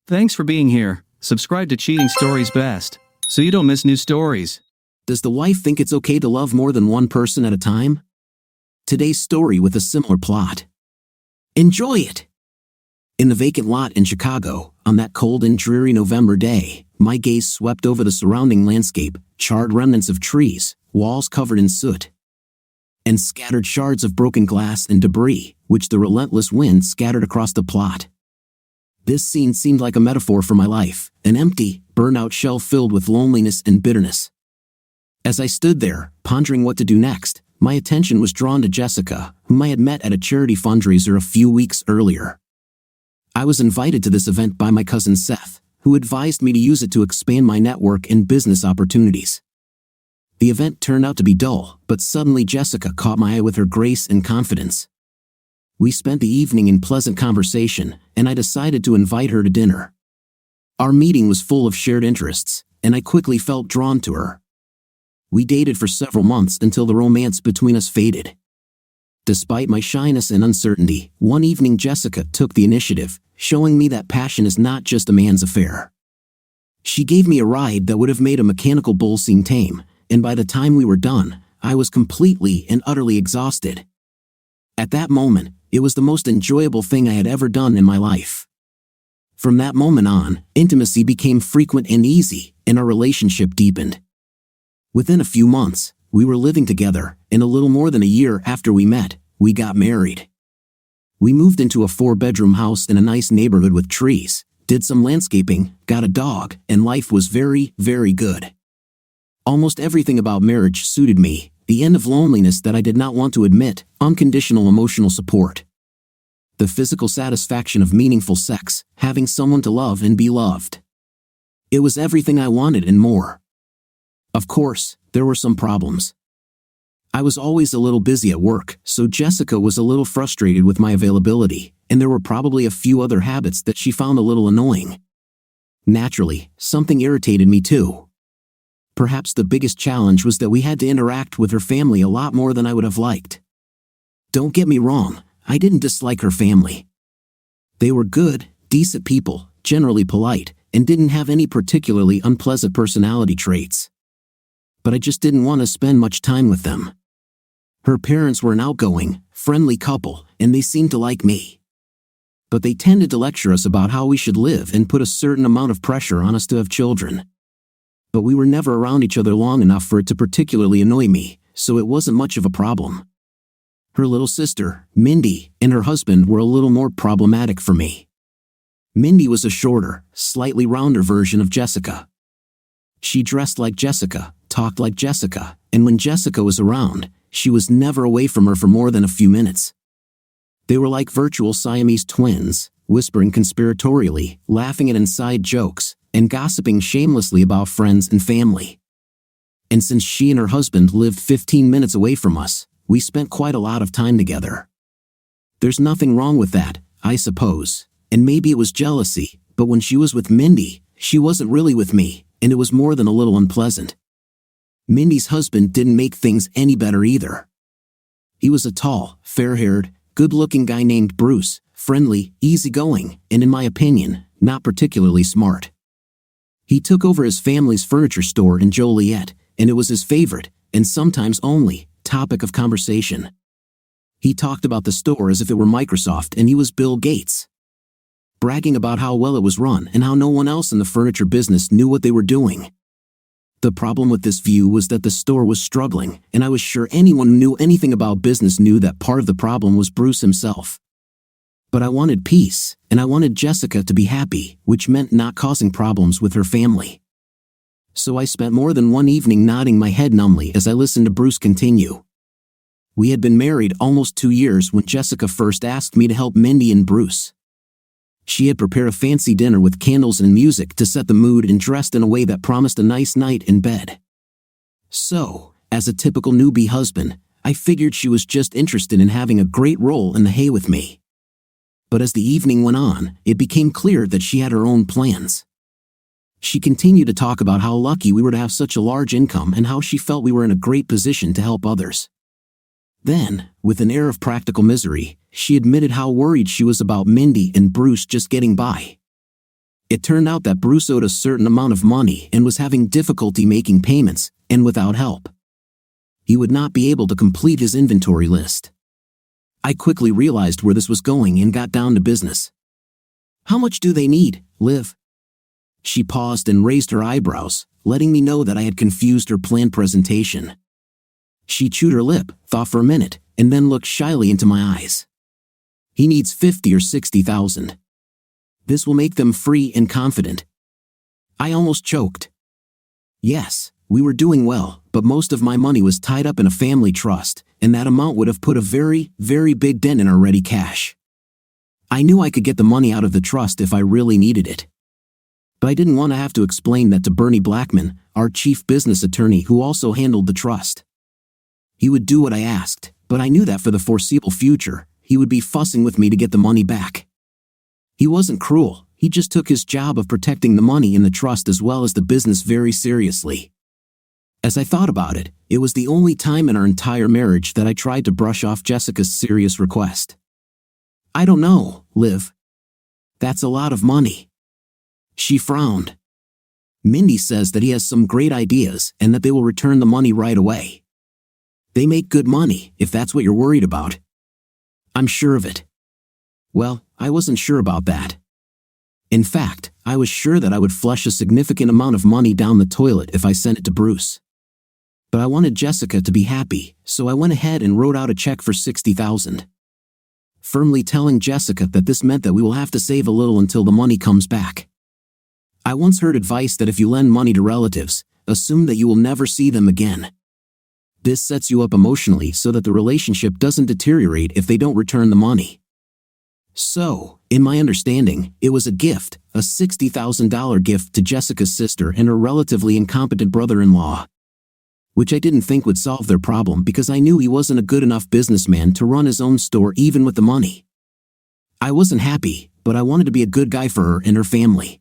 Thanks for being here. Subscribe to Cheating Stories Best, so you don't miss new stories. Does the wife think it's okay to love more than one person at a time? Today's story with a similar plot. Enjoy it! In the vacant lot in Chicago, on that cold and dreary November day, my gaze swept over the surrounding landscape, charred remnants of trees, walls covered in soot, and scattered shards of broken glass and debris, which the relentless wind scattered across the plot. This scene seemed like a metaphor for my life, an empty, burned-out shell filled with loneliness and bitterness. As I stood there, pondering what to do next, my attention was drawn to Jessica, whom I had met at a charity fundraiser a few weeks earlier. I was invited to this event by my cousin Seth, who advised me to use it to expand my network and business opportunities. The event turned out to be dull, but suddenly Jessica caught my eye with her grace and confidence. We spent the evening in pleasant conversation, and I decided to invite her to dinner. Our meeting was full of shared interests, and I quickly felt drawn to her. We dated for several months until the romance between us faded. Despite my shyness and uncertainty, one evening Jessica took the initiative, showing me that passion is not just a man's affair. She gave me a ride that would have made a mechanical bull seem tame, and by the time we were done, I was completely and utterly exhausted. At that moment, it was the most enjoyable thing I had ever done in my life. From that moment on, intimacy became frequent and easy, and our relationship deepened. Within a few months, we were living together, and a little more than a year after we met, we got married. We moved into a 4-bedroom house in a nice neighborhood with trees, did some landscaping, got a dog, and life was very, very good. Almost everything about marriage suited me: the end of loneliness that I did not want to admit, unconditional emotional support, the physical satisfaction of meaningful sex, having someone to love and be loved. It was everything I wanted and more. Of course, there were some problems. I was always a little busy at work, so Jessica was a little frustrated with my availability, and there were probably a few other habits that she found a little annoying. Naturally, something irritated me too. Perhaps the biggest challenge was that we had to interact with her family a lot more than I would have liked. Don't get me wrong, I didn't dislike her family. They were good, decent people, generally polite, and didn't have any particularly unpleasant personality traits. But I just didn't want to spend much time with them. Her parents were an outgoing, friendly couple, and they seemed to like me. But they tended to lecture us about how we should live and put a certain amount of pressure on us to have children. But we were never around each other long enough for it to particularly annoy me, so it wasn't much of a problem. Her little sister, Mindy, and her husband were a little more problematic for me. Mindy was a shorter, slightly rounder version of Jessica. She dressed like Jessica, talked like Jessica, and when Jessica was around, she was never away from her for more than a few minutes. They were like virtual Siamese twins, whispering conspiratorially, laughing at inside jokes, and gossiping shamelessly about friends and family. And since she and her husband lived 15 minutes away from us, we spent quite a lot of time together. There's nothing wrong with that, I suppose, and maybe it was jealousy, but when she was with Mindy, she wasn't really with me, and it was more than a little unpleasant. Mindy's husband didn't make things any better either. He was a tall, fair-haired, good-looking guy named Bruce, friendly, easygoing, and in my opinion, not particularly smart. He took over his family's furniture store in Joliet, and it was his favorite, and sometimes only, topic of conversation. He talked about the store as if it were Microsoft and he was Bill Gates, bragging about how well it was run and how no one else in the furniture business knew what they were doing. The problem with this view was that the store was struggling, and I was sure anyone who knew anything about business knew that part of the problem was Bruce himself. But I wanted peace, and I wanted Jessica to be happy, which meant not causing problems with her family. So I spent more than one evening nodding my head numbly as I listened to Bruce continue. We had been married almost 2 years when Jessica first asked me to help Mindy and Bruce. She had prepared a fancy dinner with candles and music to set the mood and dressed in a way that promised a nice night in bed. So, as a typical newbie husband, I figured she was just interested in having a great roll in the hay with me. But as the evening went on, it became clear that she had her own plans. She continued to talk about how lucky we were to have such a large income and how she felt we were in a great position to help others. Then, with an air of practical misery, she admitted how worried she was about Mindy and Bruce just getting by. It turned out that Bruce owed a certain amount of money and was having difficulty making payments, and without help, he would not be able to complete his inventory list. I quickly realized where this was going and got down to business. "How much do they need, Liv?" She paused and raised her eyebrows, letting me know that I had confused her planned presentation. She chewed her lip, thought for a minute, and then looked shyly into my eyes. "He needs 50 or 60,000. This will make them free and confident." I almost choked. Yes, we were doing well, but most of my money was tied up in a family trust, and that amount would have put a very, very big dent in our ready cash. I knew I could get the money out of the trust if I really needed it. But I didn't want to have to explain that to Bernie Blackman, our chief business attorney who also handled the trust. He would do what I asked, but I knew that for the foreseeable future, he would be fussing with me to get the money back. He wasn't cruel, he just took his job of protecting the money in the trust as well as the business very seriously. As I thought about it, it was the only time in our entire marriage that I tried to brush off Jessica's serious request. "I don't know, Liv. That's a lot of money." She frowned. "Mindy says that he has some great ideas and that they will return the money right away. They make good money, if that's what you're worried about." "I'm sure of it." Well, I wasn't sure about that. In fact, I was sure that I would flush a significant amount of money down the toilet if I sent it to Bruce. But I wanted Jessica to be happy, so I went ahead and wrote out a check for 60,000. Firmly telling Jessica that this meant that we will have to save a little until the money comes back. I once heard advice that if you lend money to relatives, assume that you will never see them again. This sets you up emotionally so that the relationship doesn't deteriorate if they don't return the money. So, in my understanding, it was a gift, a $60,000 gift to Jessica's sister and her relatively incompetent brother-in-law. Which I didn't think would solve their problem because I knew he wasn't a good enough businessman to run his own store even with the money. I wasn't happy, but I wanted to be a good guy for her and her family.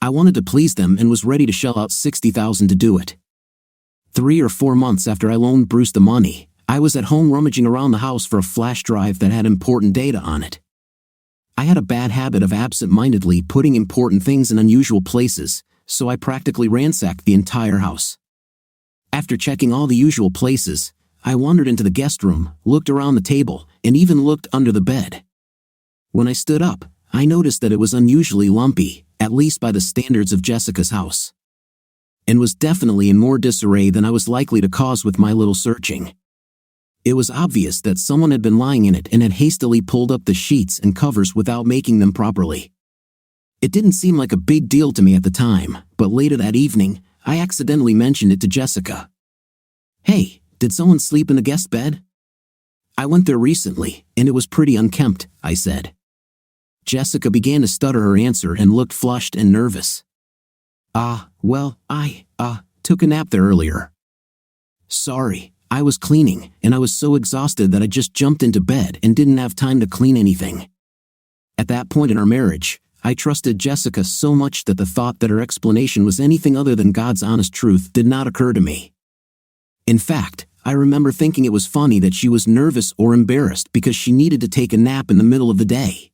I wanted to please them and was ready to shell out $60,000 to do it. 3 or 4 months after I loaned Bruce the money, I was at home rummaging around the house for a flash drive that had important data on it. I had a bad habit of absent-mindedly putting important things in unusual places, so I practically ransacked the entire house. After checking all the usual places, I wandered into the guest room, looked around the table, and even looked under the bed. When I stood up, I noticed that it was unusually lumpy, at least by the standards of Jessica's house, and was definitely in more disarray than I was likely to cause with my little searching. It was obvious that someone had been lying in it and had hastily pulled up the sheets and covers without making them properly. It didn't seem like a big deal to me at the time, but later that evening, I accidentally mentioned it to Jessica. "Hey, did someone sleep in the guest bed?" "I went there recently, and it was pretty unkempt," I said. Jessica began to stutter her answer and looked flushed and nervous. Well, I took a nap there earlier." "Sorry, I was cleaning, and I was so exhausted that I just jumped into bed and didn't have time to clean anything." At that point in our marriage, I trusted Jessica so much that the thought that her explanation was anything other than God's honest truth did not occur to me. In fact, I remember thinking it was funny that she was nervous or embarrassed because she needed to take a nap in the middle of the day.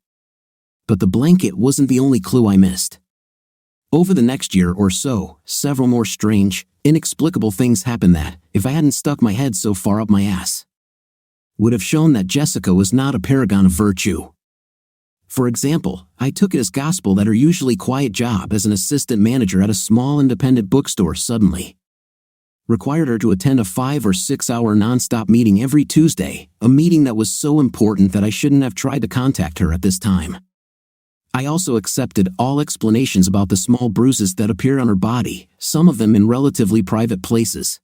But the blanket wasn't the only clue I missed. Over the next year or so, several more strange, inexplicable things happened that, if I hadn't stuck my head so far up my ass, would have shown that Jessica was not a paragon of virtue. For example, I took it as gospel that her usually quiet job as an assistant manager at a small independent bookstore suddenly required her to attend a 5 or 6 hour nonstop meeting every Tuesday, a meeting that was so important that I shouldn't have tried to contact her at this time. I also accepted all explanations about the small bruises that appeared on her body, some of them in relatively private places,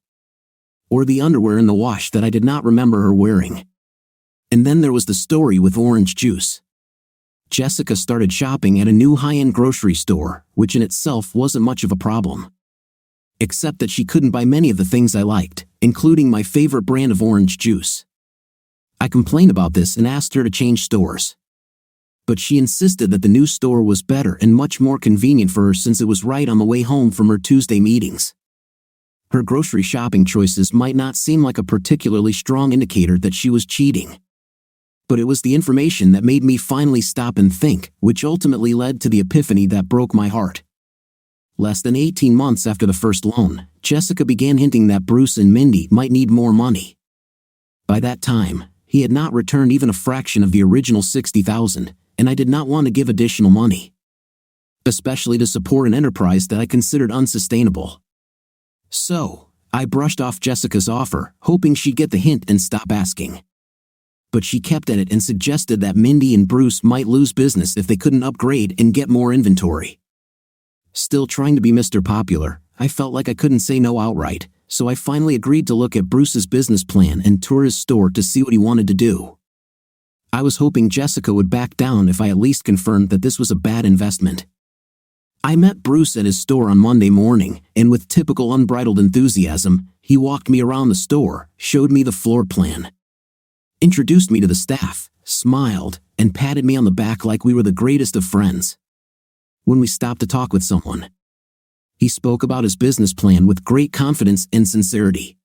or the underwear in the wash that I did not remember her wearing. And then there was the story with orange juice. Jessica started shopping at a new high-end grocery store, which in itself wasn't much of a problem. Except that she couldn't buy many of the things I liked, including my favorite brand of orange juice. I complained about this and asked her to change stores. But she insisted that the new store was better and much more convenient for her since it was right on the way home from her Tuesday meetings. Her grocery shopping choices might not seem like a particularly strong indicator that she was cheating. But it was the information that made me finally stop and think, which ultimately led to the epiphany that broke my heart. Less than 18 months after the first loan, Jessica began hinting that Bruce and Mindy might need more money. By that time, he had not returned even a fraction of the original $60,000, and I did not want to give additional money, especially to support an enterprise that I considered unsustainable. So, I brushed off Jessica's offer, hoping she'd get the hint and stop asking. But she kept at it and suggested that Mindy and Bruce might lose business if they couldn't upgrade and get more inventory. Still trying to be Mr. Popular, I felt like I couldn't say no outright, so I finally agreed to look at Bruce's business plan and tour his store to see what he wanted to do. I was hoping Jessica would back down if I at least confirmed that this was a bad investment. I met Bruce at his store on Monday morning, and with typical unbridled enthusiasm, he walked me around the store, showed me the floor plan, introduced me to the staff, smiled, and patted me on the back like we were the greatest of friends. When we stopped to talk with someone, he spoke about his business plan with great confidence and sincerity,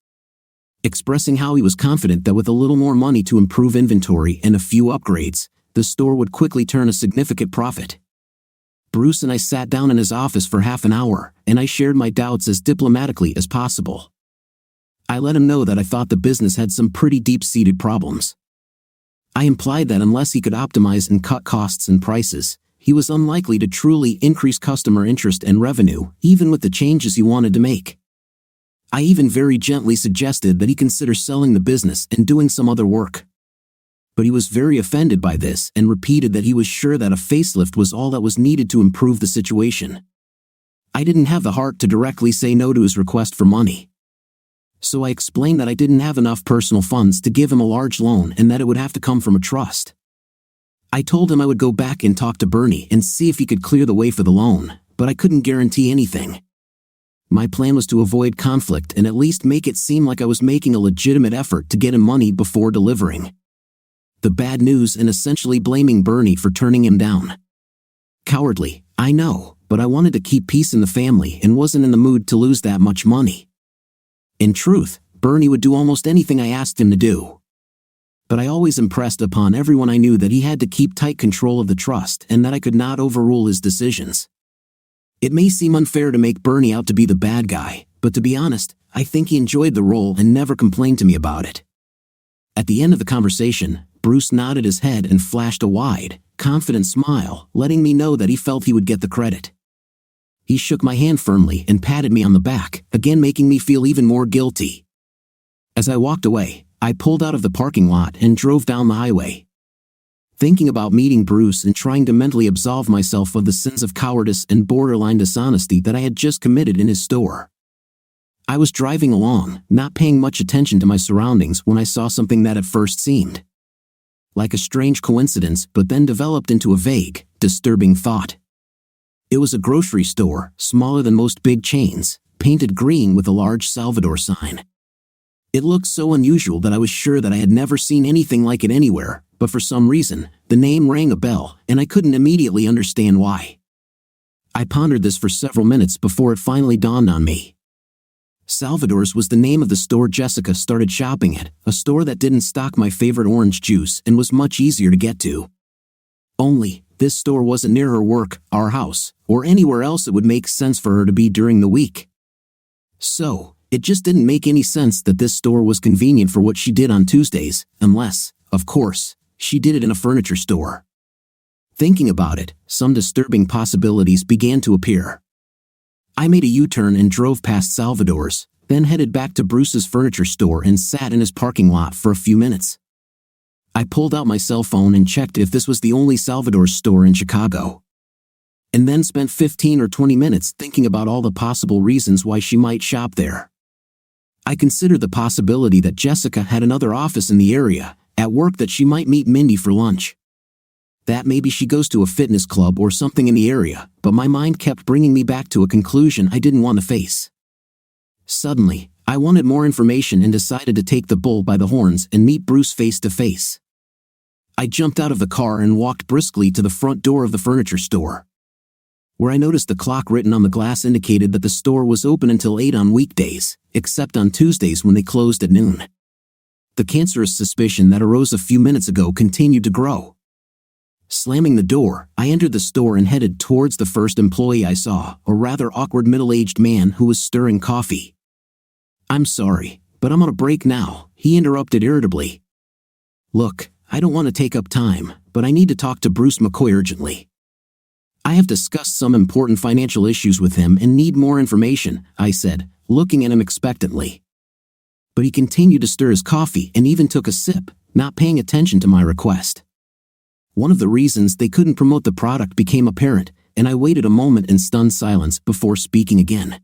expressing how he was confident that with a little more money to improve inventory and a few upgrades, the store would quickly turn a significant profit. Bruce and I sat down in his office for half an hour, and I shared my doubts as diplomatically as possible. I let him know that I thought the business had some pretty deep-seated problems. I implied that unless he could optimize and cut costs and prices, he was unlikely to truly increase customer interest and revenue, even with the changes he wanted to make. I even very gently suggested that he consider selling the business and doing some other work. But he was very offended by this and repeated that he was sure that a facelift was all that was needed to improve the situation. I didn't have the heart to directly say no to his request for money. So I explained that I didn't have enough personal funds to give him a large loan and that it would have to come from a trust. I told him I would go back and talk to Bernie and see if he could clear the way for the loan, but I couldn't guarantee anything. My plan was to avoid conflict and at least make it seem like I was making a legitimate effort to get him money before delivering the bad news and essentially blaming Bernie for turning him down. Cowardly, I know, but I wanted to keep peace in the family and wasn't in the mood to lose that much money. In truth, Bernie would do almost anything I asked him to do. But I always impressed upon everyone I knew that he had to keep tight control of the trust and that I could not overrule his decisions. It may seem unfair to make Bernie out to be the bad guy, but to be honest, I think he enjoyed the role and never complained to me about it. At the end of the conversation, Bruce nodded his head and flashed a wide, confident smile, letting me know that he felt he would get the credit. He shook my hand firmly and patted me on the back, again making me feel even more guilty. As I walked away, I pulled out of the parking lot and drove down the highway, thinking about meeting Bruce and trying to mentally absolve myself of the sins of cowardice and borderline dishonesty that I had just committed in his store. I was driving along, not paying much attention to my surroundings when I saw something that at first seemed like a strange coincidence but then developed into a vague, disturbing thought. It was a grocery store, smaller than most big chains, painted green with a large Salvador sign. It looked so unusual that I was sure that I had never seen anything like it anywhere, but for some reason, the name rang a bell, and I couldn't immediately understand why. I pondered this for several minutes before it finally dawned on me. Salvador's was the name of the store Jessica started shopping at, a store that didn't stock my favorite orange juice and was much easier to get to. Only, this store wasn't near her work, our house, or anywhere else it would make sense for her to be during the week. So, it just didn't make any sense that this store was convenient for what she did on Tuesdays, unless, of course, she did it in a furniture store. Thinking about it, some disturbing possibilities began to appear. I made a U-turn and drove past Salvador's, then headed back to Bruce's furniture store and sat in his parking lot for a few minutes. I pulled out my cell phone and checked if this was the only Salvador's store in Chicago, and then spent 15 or 20 minutes thinking about all the possible reasons why she might shop there. I considered the possibility that Jessica had another office in the area, at work that she might meet Mindy for lunch. That maybe she goes to a fitness club or something in the area, but my mind kept bringing me back to a conclusion I didn't want to face. Suddenly, I wanted more information and decided to take the bull by the horns and meet Bruce face to face. I jumped out of the car and walked briskly to the front door of the furniture store, where I noticed the clock written on the glass indicated that the store was open until 8 on weekdays, except on Tuesdays when they closed at noon. The cancerous suspicion that arose a few minutes ago continued to grow. Slamming the door, I entered the store and headed towards the first employee I saw, a rather awkward middle-aged man who was stirring coffee. "I'm sorry, but I'm on a break now," he interrupted irritably. "Look, I don't want to take up time, but I need to talk to Bruce McCoy urgently. I have discussed some important financial issues with him and need more information," I said, looking at him expectantly. But he continued to stir his coffee and even took a sip, not paying attention to my request. One of the reasons they couldn't promote the product became apparent, and I waited a moment in stunned silence before speaking again.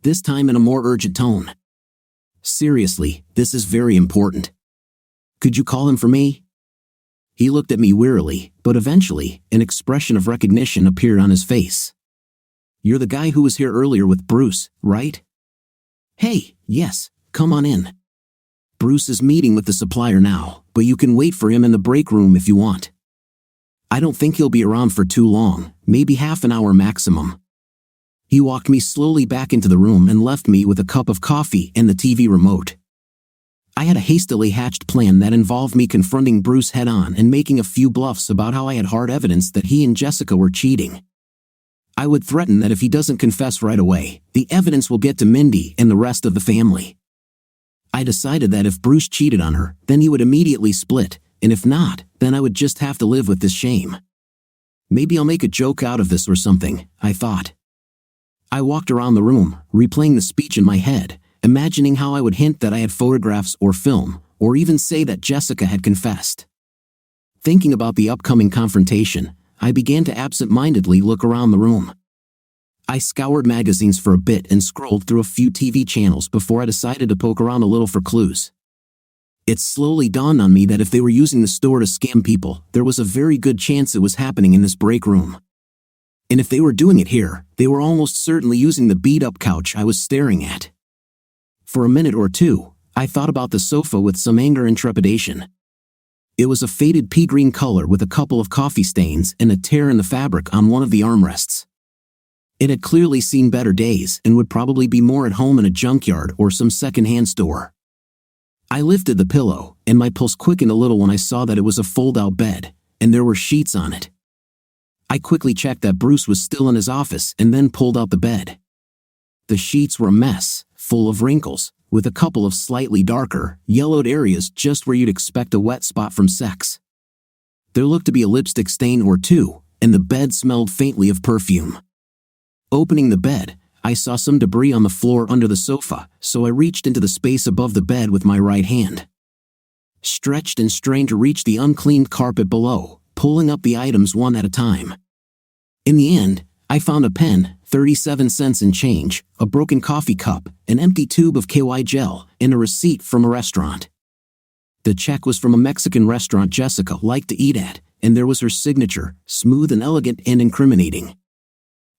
This time in a more urgent tone. "Seriously, this is very important. Could you call him for me?" He looked at me wearily, but eventually, an expression of recognition appeared on his face. "You're the guy who was here earlier with Bruce, right?" "Hey, yes, come on in. Bruce is meeting with the supplier now, but you can wait for him in the break room if you want. I don't think he'll be around for too long, maybe half an hour maximum." He walked me slowly back into the room and left me with a cup of coffee and the TV remote. I had a hastily hatched plan that involved me confronting Bruce head-on and making a few bluffs about how I had hard evidence that he and Jessica were cheating. I would threaten that if he doesn't confess right away, the evidence will get to Mindy and the rest of the family. I decided that if Bruce cheated on her, then he would immediately split, and if not, then I would just have to live with this shame. Maybe I'll make a joke out of this or something, I thought. I walked around the room, replaying the speech in my head, imagining how I would hint that I had photographs or film, or even say that Jessica had confessed. Thinking about the upcoming confrontation, I began to absent-mindedly look around the room. I scoured magazines for a bit and scrolled through a few TV channels before I decided to poke around a little for clues. It slowly dawned on me that if they were using the store to scam people, there was a very good chance it was happening in this break room. And if they were doing it here, they were almost certainly using the beat-up couch I was staring at. For a minute or two, I thought about the sofa with some anger and trepidation. It was a faded pea-green color with a couple of coffee stains and a tear in the fabric on one of the armrests. It had clearly seen better days and would probably be more at home in a junkyard or some second-hand store. I lifted the pillow, and my pulse quickened a little when I saw that it was a fold-out bed, and there were sheets on it. I quickly checked that Bruce was still in his office and then pulled out the bed. The sheets were a mess, full of wrinkles, with a couple of slightly darker, yellowed areas just where you'd expect a wet spot from sex. There looked to be a lipstick stain or two, and the bed smelled faintly of perfume. Opening the bed, I saw some debris on the floor under the sofa, so I reached into the space above the bed with my right hand. Stretched and strained to reach the uncleaned carpet below, pulling up the items one at a time. In the end, I found a pen, 37 cents and change, a broken coffee cup, an empty tube of KY gel, and a receipt from a restaurant. The check was from a Mexican restaurant Jessica liked to eat at, and there was her signature, smooth and elegant and incriminating.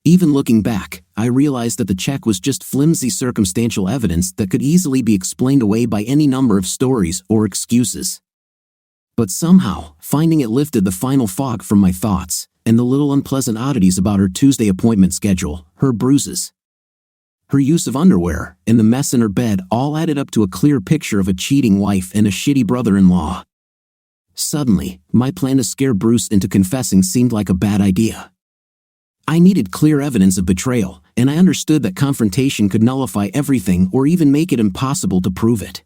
Even looking back, I realized that the check was just flimsy circumstantial evidence that could easily be explained away by any number of stories or excuses. But somehow, finding it lifted the final fog from my thoughts, and the little unpleasant oddities about her Tuesday appointment schedule, her bruises, her use of underwear, and the mess in her bed all added up to a clear picture of a cheating wife and a shitty brother-in-law. Suddenly, my plan to scare Bruce into confessing seemed like a bad idea. I needed clear evidence of betrayal, and I understood that confrontation could nullify everything or even make it impossible to prove it.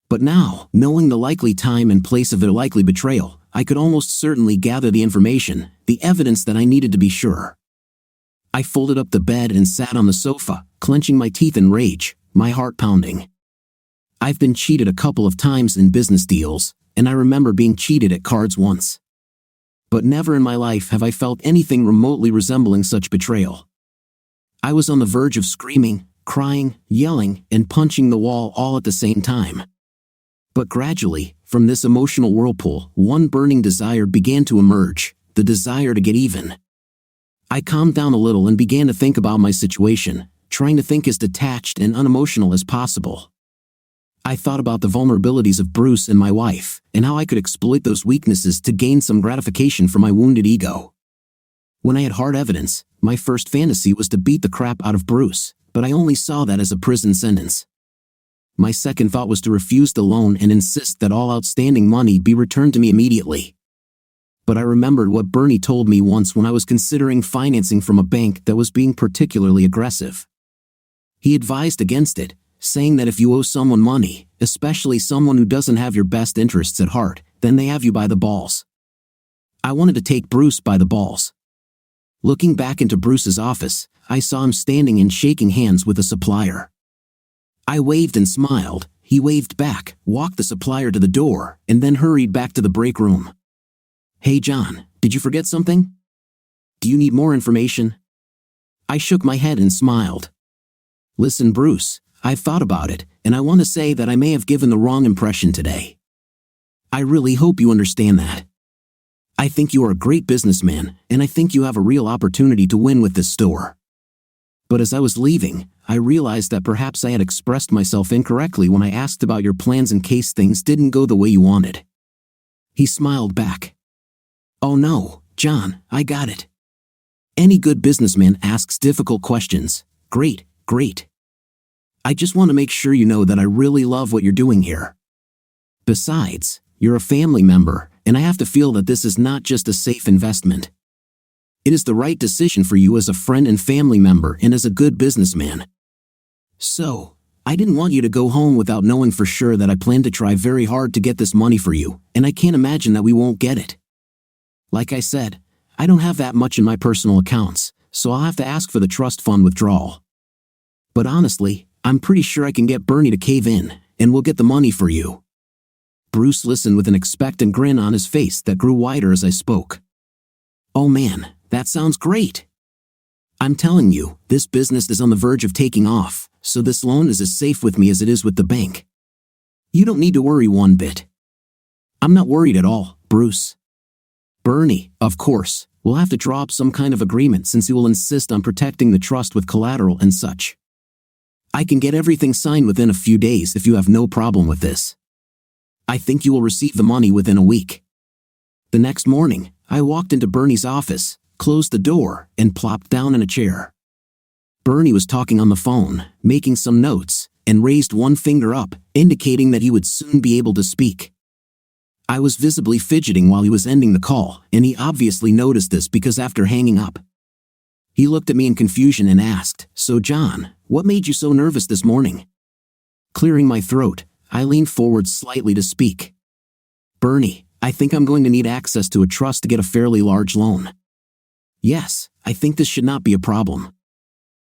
But now, knowing the likely time and place of their likely betrayal, I could almost certainly gather the information, the evidence that I needed to be sure. I folded up the bed and sat on the sofa, clenching my teeth in rage, my heart pounding. I've been cheated a couple of times in business deals, and I remember being cheated at cards once. But never in my life have I felt anything remotely resembling such betrayal. I was on the verge of screaming, crying, yelling, and punching the wall all at the same time. But gradually, from this emotional whirlpool, one burning desire began to emerge, the desire to get even. I calmed down a little and began to think about my situation, trying to think as detached and unemotional as possible. I thought about the vulnerabilities of Bruce and my wife, and how I could exploit those weaknesses to gain some gratification for my wounded ego. When I had hard evidence, my first fantasy was to beat the crap out of Bruce, but I only saw that as a prison sentence. My second thought was to refuse the loan and insist that all outstanding money be returned to me immediately. But I remembered what Bernie told me once when I was considering financing from a bank that was being particularly aggressive. He advised against it, saying that if you owe someone money, especially someone who doesn't have your best interests at heart, then they have you by the balls. I wanted to take Bruce by the balls. Looking back into Bruce's office, I saw him standing and shaking hands with a supplier. I waved and smiled, he waved back, walked the supplier to the door, and then hurried back to the break room. "Hey John, did you forget something? Do you need more information?" I shook my head and smiled. "Listen Bruce, I've thought about it, and I want to say that I may have given the wrong impression today. I really hope you understand that. I think you are a great businessman, and I think you have a real opportunity to win with this store. But as I was leaving, I realized that perhaps I had expressed myself incorrectly when I asked about your plans in case things didn't go the way you wanted." He smiled back. "Oh no, John, I got it. Any good businessman asks difficult questions. Great. I just want to make sure you know that I really love what you're doing here. Besides, you're a family member, and I have to feel that this is not just a safe investment. It is the right decision for you as a friend and family member and as a good businessman. So, I didn't want you to go home without knowing for sure that I plan to try very hard to get this money for you, and I can't imagine that we won't get it. Like I said, I don't have that much in my personal accounts, so I'll have to ask for the trust fund withdrawal. But honestly, I'm pretty sure I can get Bernie to cave in, and we'll get the money for you." Bruce listened with an expectant grin on his face that grew wider as I spoke. "Oh man, that sounds great. I'm telling you, this business is on the verge of taking off, so this loan is as safe with me as it is with the bank. You don't need to worry one bit." "I'm not worried at all, Bruce. Bernie, of course, will have to draw up some kind of agreement since he will insist on protecting the trust with collateral and such. I can get everything signed within a few days if you have no problem with this. I think you will receive the money within a week." The next morning, I walked into Bernie's office, closed the door, and plopped down in a chair. Bernie was talking on the phone, making some notes, and raised one finger up, indicating that he would soon be able to speak. I was visibly fidgeting while he was ending the call, and he obviously noticed this because after hanging up, he looked at me in confusion and asked, "So John, what made you so nervous this morning?" Clearing my throat, I leaned forward slightly to speak. "Bernie, I think I'm going to need access to a trust to get a fairly large loan." "Yes, I think this should not be a problem."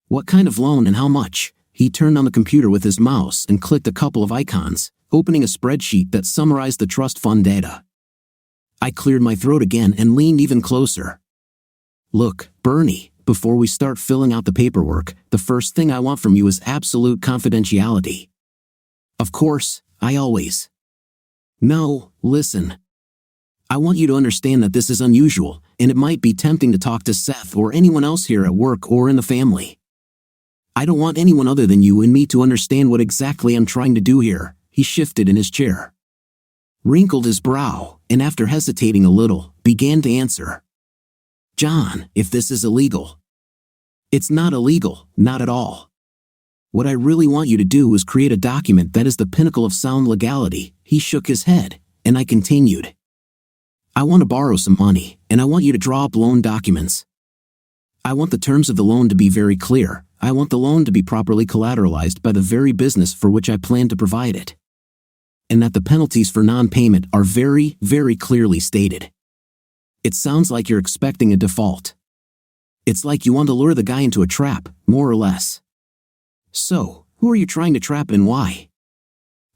"What kind of loan and how much?" He turned on the computer with his mouse and clicked a couple of icons, opening a spreadsheet that summarized the trust fund data. I cleared my throat again and leaned even closer. "Look, Bernie, before we start filling out the paperwork, the first thing I want from you is absolute confidentiality. Of course, I always..." "No, listen. I want you to understand that this is unusual, and it might be tempting to talk to Seth or anyone else here at work or in the family. I don't want anyone other than you and me to understand what exactly I'm trying to do here." He shifted in his chair, wrinkled his brow, and after hesitating a little, began to answer. "John, if this is illegal..." "It's not illegal, not at all. What I really want you to do is create a document that is the pinnacle of sound legality." He shook his head, and I continued. "I want to borrow some money, and I want you to draw up loan documents. I want the terms of the loan to be very clear. I want the loan to be properly collateralized by the very business for which I plan to provide it. And that the penalties for non-payment are very, very clearly stated. It sounds like you're expecting a default. It's like you want to lure the guy into a trap, more or less. So, who are you trying to trap and why?"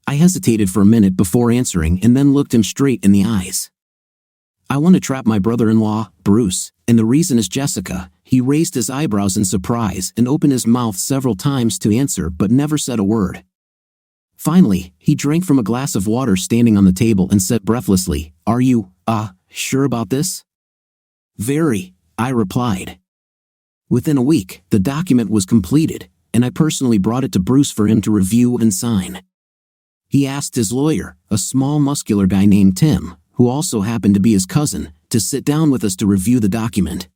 I hesitated for a minute before answering and then looked him straight in the eyes. "I want to trap my brother-in-law, Bruce, and the reason is Jessica." He raised his eyebrows in surprise and opened his mouth several times to answer but never said a word. Finally, he drank from a glass of water standing on the table and said breathlessly, "Are you, sure about this?" "Very," I replied. Within a week, the document was completed, and I personally brought it to Bruce for him to review and sign. He asked his lawyer, a small muscular guy named Tim, who also happened to be his cousin, to sit down with us to review the document.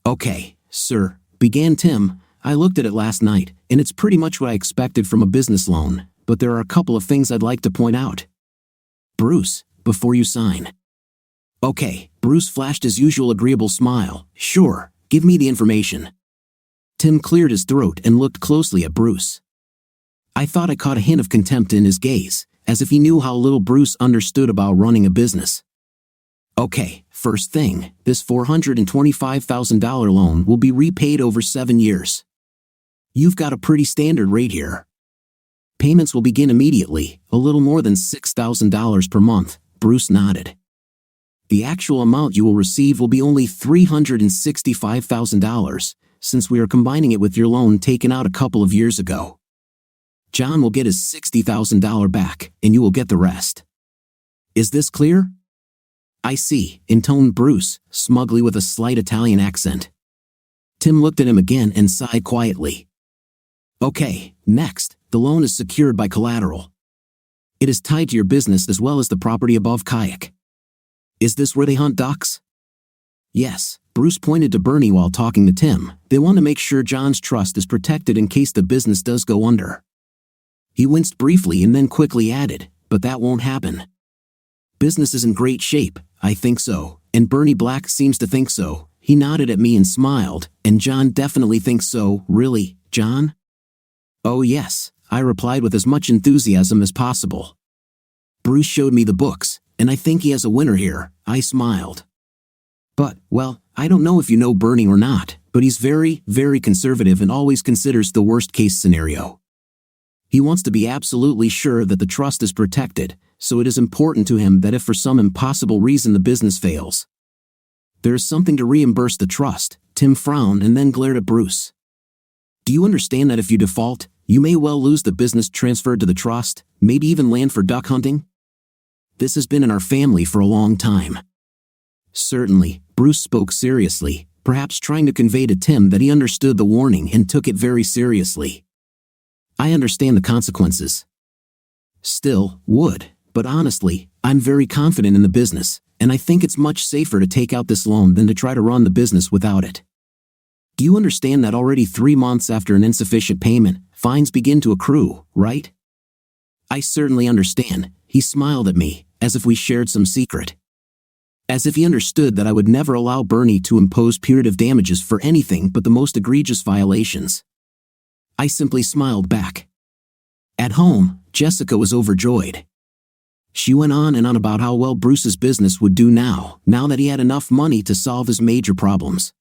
"Okay, sir," began Tim. "I looked at it last night, and it's pretty much what I expected from a business loan. but there are a couple of things I'd like to point out. Bruce, before you sign. Okay, Bruce flashed his usual agreeable smile. Sure, give me the information. Tim cleared his throat and looked closely at Bruce. I thought I caught a hint of contempt in his gaze, as if he knew how little Bruce understood about running a business. Okay, first thing, this $425,000 loan will be repaid over 7 years. You've got a pretty standard rate here. Payments will begin immediately, a little more than $6,000 per month. Bruce nodded. The actual amount you will receive will be only $365,000, since we are combining it with your loan taken out a couple of years ago. John will get his $60,000 back, and you will get the rest. Is this clear? I see, intoned Bruce, smugly with a slight Italian accent. Tim looked at him again and sighed quietly. Okay, next, the loan is secured by collateral. It is tied to your business as well as the property above kayak. Is this where they hunt ducks? Yes, Bruce pointed to Bernie while talking to Tim. They want to make sure John's trust is protected in case the business does go under. He winced briefly and then quickly added, but that won't happen. Business is in great shape, I think so, and Bernie Black seems to think so. He nodded at me and smiled, and John definitely thinks so. Really, John? Oh yes, I replied with as much enthusiasm as possible. Bruce showed me the books, and I think he has a winner here. I smiled. But, well, I don't know if you know Bernie or not, but he's very, very conservative and always considers the worst-case scenario. He wants to be absolutely sure that the trust is protected, so it is important to him that if for some impossible reason the business fails, there is something to reimburse the trust. Tim frowned and then glared at Bruce. Do you understand that if you default, you may well lose the business transferred to the trust, maybe even land for duck hunting? This has been in our family for a long time. Certainly, Bruce spoke seriously, perhaps trying to convey to Tim that he understood the warning and took it very seriously. I understand the consequences. Still, would, but honestly, I'm very confident in the business, and I think it's much safer to take out this loan than to try to run the business without it. Do you understand that already 3 months after an insufficient payment, fines begin to accrue, right? I certainly understand. He smiled at me, as if we shared some secret. As if he understood that I would never allow Bernie to impose punitive damages for anything but the most egregious violations. I simply smiled back. At home, Jessica was overjoyed. She went on and on about how well Bruce's business would do now that he had enough money to solve his major problems.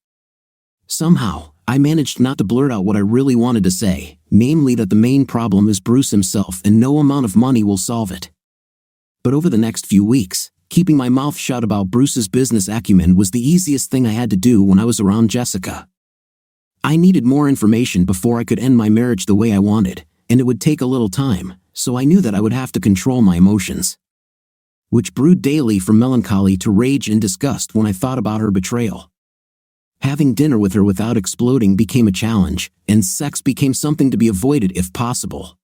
Somehow, I managed not to blurt out what I really wanted to say, namely that the main problem is Bruce himself and no amount of money will solve it. But over the next few weeks, keeping my mouth shut about Bruce's business acumen was the easiest thing I had to do when I was around Jessica. I needed more information before I could end my marriage the way I wanted, and it would take a little time, so I knew that I would have to control my emotions, which brewed daily from melancholy to rage and disgust when I thought about her betrayal. Having dinner with her without exploding became a challenge, and sex became something to be avoided if possible.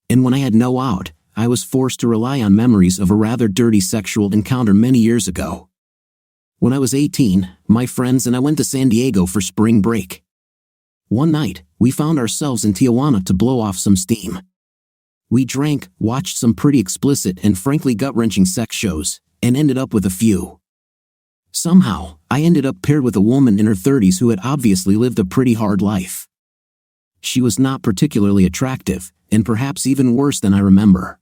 And when I had no out, I was forced to rely on memories of a rather dirty sexual encounter many years ago. When I was 18, my friends and I went to San Diego for spring break. One night, we found ourselves in Tijuana to blow off some steam. We drank, watched some pretty explicit and frankly gut-wrenching sex shows, and ended up with a few. Somehow, I ended up paired with a woman in her 30s who had obviously lived a pretty hard life. She was not particularly attractive, and perhaps even worse than I remember.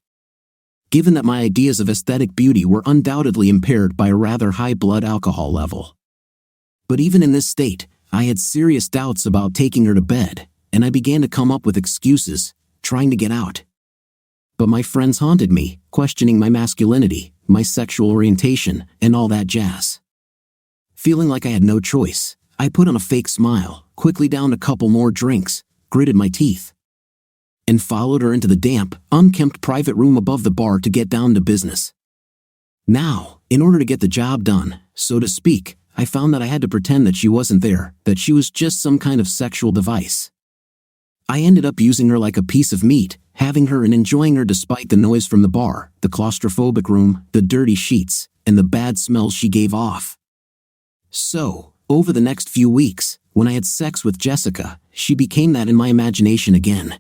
Given that my ideas of aesthetic beauty were undoubtedly impaired by a rather high blood alcohol level. But even in this state, I had serious doubts about taking her to bed, and I began to come up with excuses, trying to get out. But my friends haunted me, questioning my masculinity, my sexual orientation, and all that jazz. Feeling like I had no choice, I put on a fake smile, quickly downed a couple more drinks, gritted my teeth, and followed her into the damp, unkempt private room above the bar to get down to business. Now, in order to get the job done, so to speak, I found that I had to pretend that she wasn't there, that she was just some kind of sexual device. I ended up using her like a piece of meat, having her and enjoying her despite the noise from the bar, the claustrophobic room, the dirty sheets, and the bad smells she gave off. So, over the next few weeks, when I had sex with Jessica, she became that in my imagination again.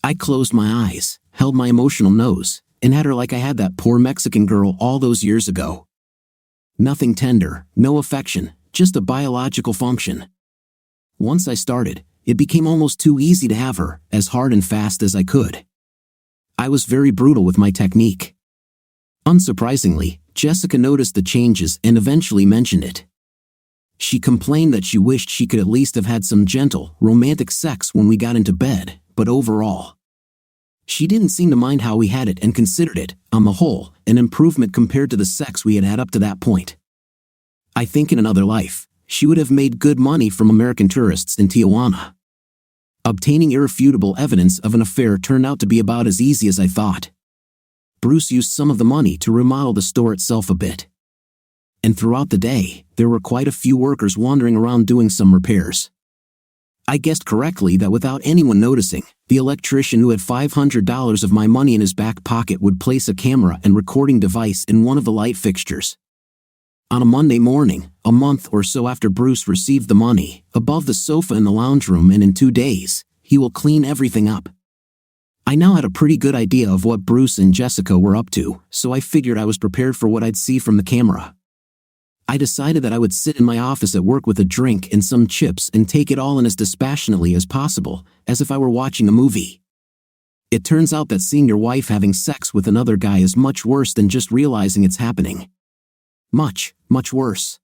I closed my eyes, held my emotional nose, and had her like I had that poor Mexican girl all those years ago. Nothing tender, no affection, just a biological function. Once I started, it became almost too easy to have her, as hard and fast as I could. I was very brutal with my technique. Unsurprisingly, Jessica noticed the changes and eventually mentioned it. She complained that she wished she could at least have had some gentle, romantic sex when we got into bed, but overall, she didn't seem to mind how we had it and considered it, on the whole, an improvement compared to the sex we had had up to that point. I think in another life, she would have made good money from American tourists in Tijuana. Obtaining irrefutable evidence of an affair turned out to be about as easy as I thought. Bruce used some of the money to remodel the store itself a bit. And throughout the day, there were quite a few workers wandering around doing some repairs. I guessed correctly that without anyone noticing, the electrician who had $500 of my money in his back pocket would place a camera and recording device in one of the light fixtures. On a Monday morning, a month or so after Bruce received the money, above the sofa in the lounge room, and in 2 days, he will clean everything up. I now had a pretty good idea of what Bruce and Jessica were up to, so I figured I was prepared for what I'd see from the camera. I decided that I would sit in my office at work with a drink and some chips and take it all in as dispassionately as possible, as if I were watching a movie. It turns out that seeing your wife having sex with another guy is much worse than just realizing it's happening. Much, much worse.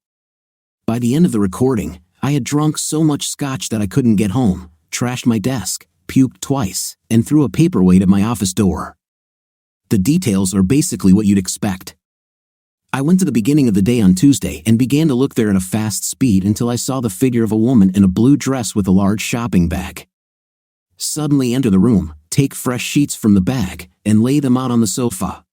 By the end of the recording, I had drunk so much scotch that I couldn't get home, trashed my desk, puked twice, and threw a paperweight at my office door. The details are basically what you'd expect. I went to the beginning of the day on Tuesday and began to look there at a fast speed until I saw the figure of a woman in a blue dress with a large shopping bag suddenly enter the room, take fresh sheets from the bag, and lay them out on the sofa.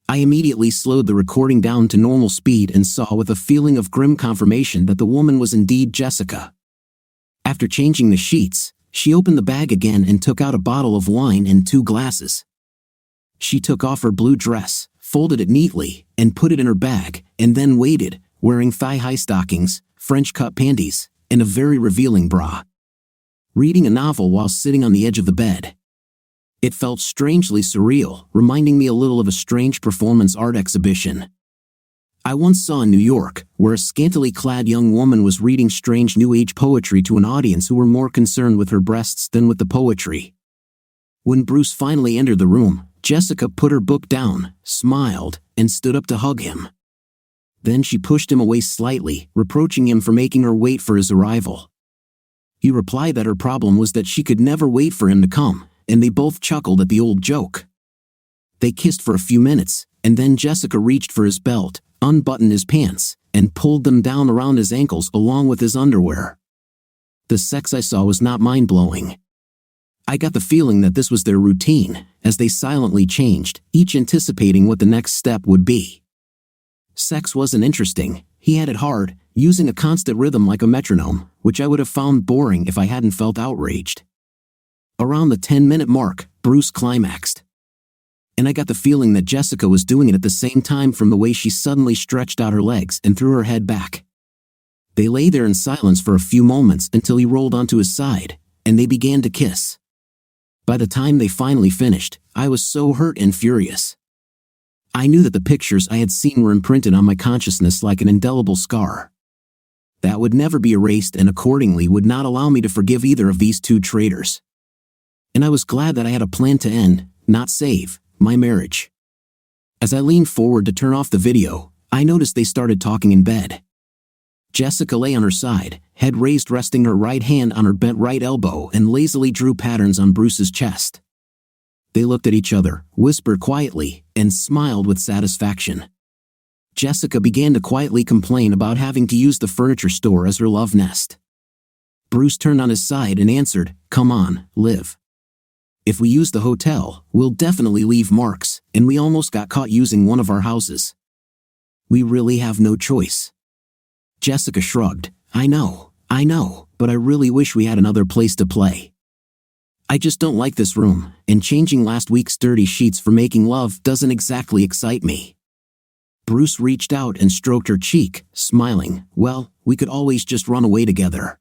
I immediately slowed the recording down to normal speed and saw with a feeling of grim confirmation that the woman was indeed Jessica. After changing the sheets, she opened the bag again and took out a bottle of wine and 2 glasses. She took off her blue dress, folded it neatly, and put it in her bag, and then waited, wearing thigh-high stockings, French-cut panties, and a very revealing bra, reading a novel while sitting on the edge of the bed. It felt strangely surreal, reminding me a little of a strange performance art exhibition I once saw in New York, where a scantily clad young woman was reading strange New Age poetry to an audience who were more concerned with her breasts than with the poetry. When Bruce finally entered the room, Jessica put her book down, smiled, and stood up to hug him. Then she pushed him away slightly, reproaching him for making her wait for his arrival. He replied that her problem was that she could never wait for him to come, and they both chuckled at the old joke. They kissed for a few minutes, and then Jessica reached for his belt, unbuttoned his pants, and pulled them down around his ankles along with his underwear. The sex I saw was not mind-blowing. I got the feeling that this was their routine, as they silently changed, each anticipating what the next step would be. Sex wasn't interesting. He had it hard, using a constant rhythm like a metronome, which I would have found boring if I hadn't felt outraged. Around the 10-minute mark, Bruce climaxed. And I got the feeling that Jessica was doing it at the same time from the way she suddenly stretched out her legs and threw her head back. They lay there in silence for a few moments until he rolled onto his side, and they began to kiss. By the time they finally finished, I was so hurt and furious. I knew that the pictures I had seen were imprinted on my consciousness like an indelible scar that would never be erased and accordingly would not allow me to forgive either of these 2 traitors. And I was glad that I had a plan to end, not save, my marriage. As I leaned forward to turn off the video, I noticed they started talking in bed. Jessica lay on her side, head raised, resting her right hand on her bent right elbow, and lazily drew patterns on Bruce's chest. They looked at each other, whispered quietly, and smiled with satisfaction. Jessica began to quietly complain about having to use the furniture store as her love nest. Bruce turned on his side and answered, "Come on, Liv. If we use the hotel, we'll definitely leave marks, and we almost got caught using one of our houses. We really have no choice." Jessica shrugged. I know, but I really wish we had another place to play. I just don't like this room, and changing last week's dirty sheets for making love doesn't exactly excite me." Bruce reached out and stroked her cheek, smiling. "Well, we could always just run away together."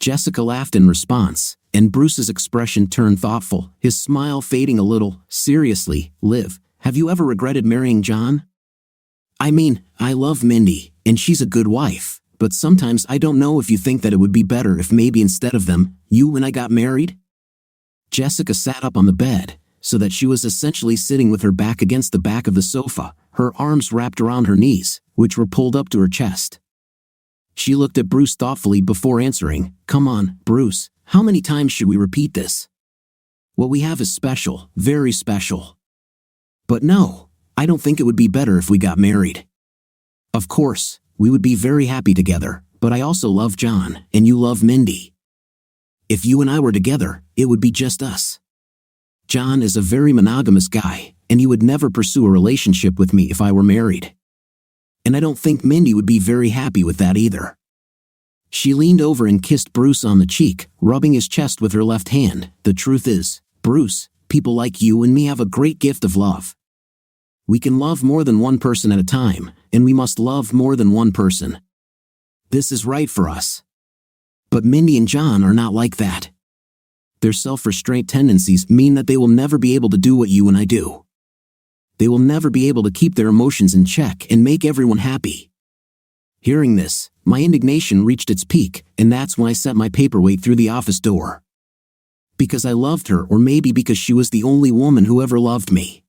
Jessica laughed in response, and Bruce's expression turned thoughtful, his smile fading a little. Seriously, Liv, have you ever regretted marrying John? I mean, I love Mindy, and she's a good wife, but sometimes I don't know if you think that it would be better if maybe instead of them, you and I got married? Jessica sat up on the bed, so that she was essentially sitting with her back against the back of the sofa, her arms wrapped around her knees, which were pulled up to her chest. She looked at Bruce thoughtfully before answering. Come on, Bruce, how many times should we repeat this? What we have is special, very special. But no, I don't think it would be better if we got married. Of course, we would be very happy together, but I also love John, and you love Mindy. If you and I were together, it would be just us. John is a very monogamous guy, and he would never pursue a relationship with me if I were married. And I don't think Mindy would be very happy with that either. She leaned over and kissed Bruce on the cheek, rubbing his chest with her left hand. The truth is, Bruce, people like you and me have a great gift of love. We can love more than one person at a time, and we must love more than one person. This is right for us. But Mindy and John are not like that. Their self-restraint tendencies mean that they will never be able to do what you and I do. They will never be able to keep their emotions in check and make everyone happy. Hearing this, my indignation reached its peak, and that's when I sent my paperweight through the office door. Because I loved her, or maybe because she was the only woman who ever loved me.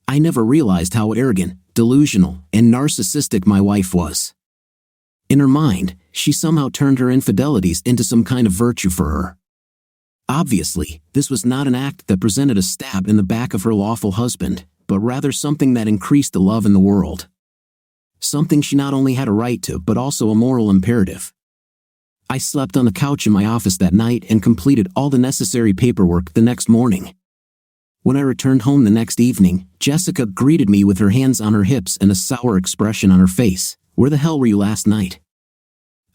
I never realized how arrogant, delusional, and narcissistic my wife was. In her mind, she somehow turned her infidelities into some kind of virtue for her. Obviously, this was not an act that presented a stab in the back of her lawful husband, but rather something that increased the love in the world. Something she not only had a right to, but also a moral imperative. I slept on the couch in my office that night and completed all the necessary paperwork the next morning. When I returned home the next evening, Jessica greeted me with her hands on her hips and a sour expression on her face. Where the hell were you last night?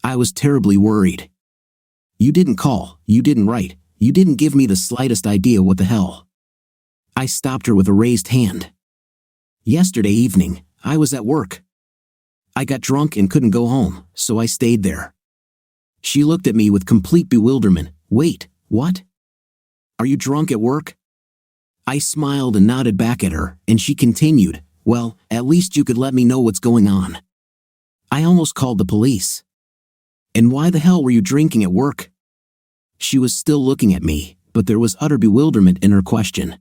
I was terribly worried. You didn't call, you didn't write, you didn't give me the slightest idea what the hell. I stopped her with a raised hand. Yesterday evening, I was at work. I got drunk and couldn't go home, so I stayed there. She looked at me with complete bewilderment. Wait, what? Are you drunk at work? I smiled and nodded back at her, and she continued, well, at least you could let me know what's going on. I almost called the police. And why the hell were you drinking at work? She was still looking at me, but there was utter bewilderment in her question.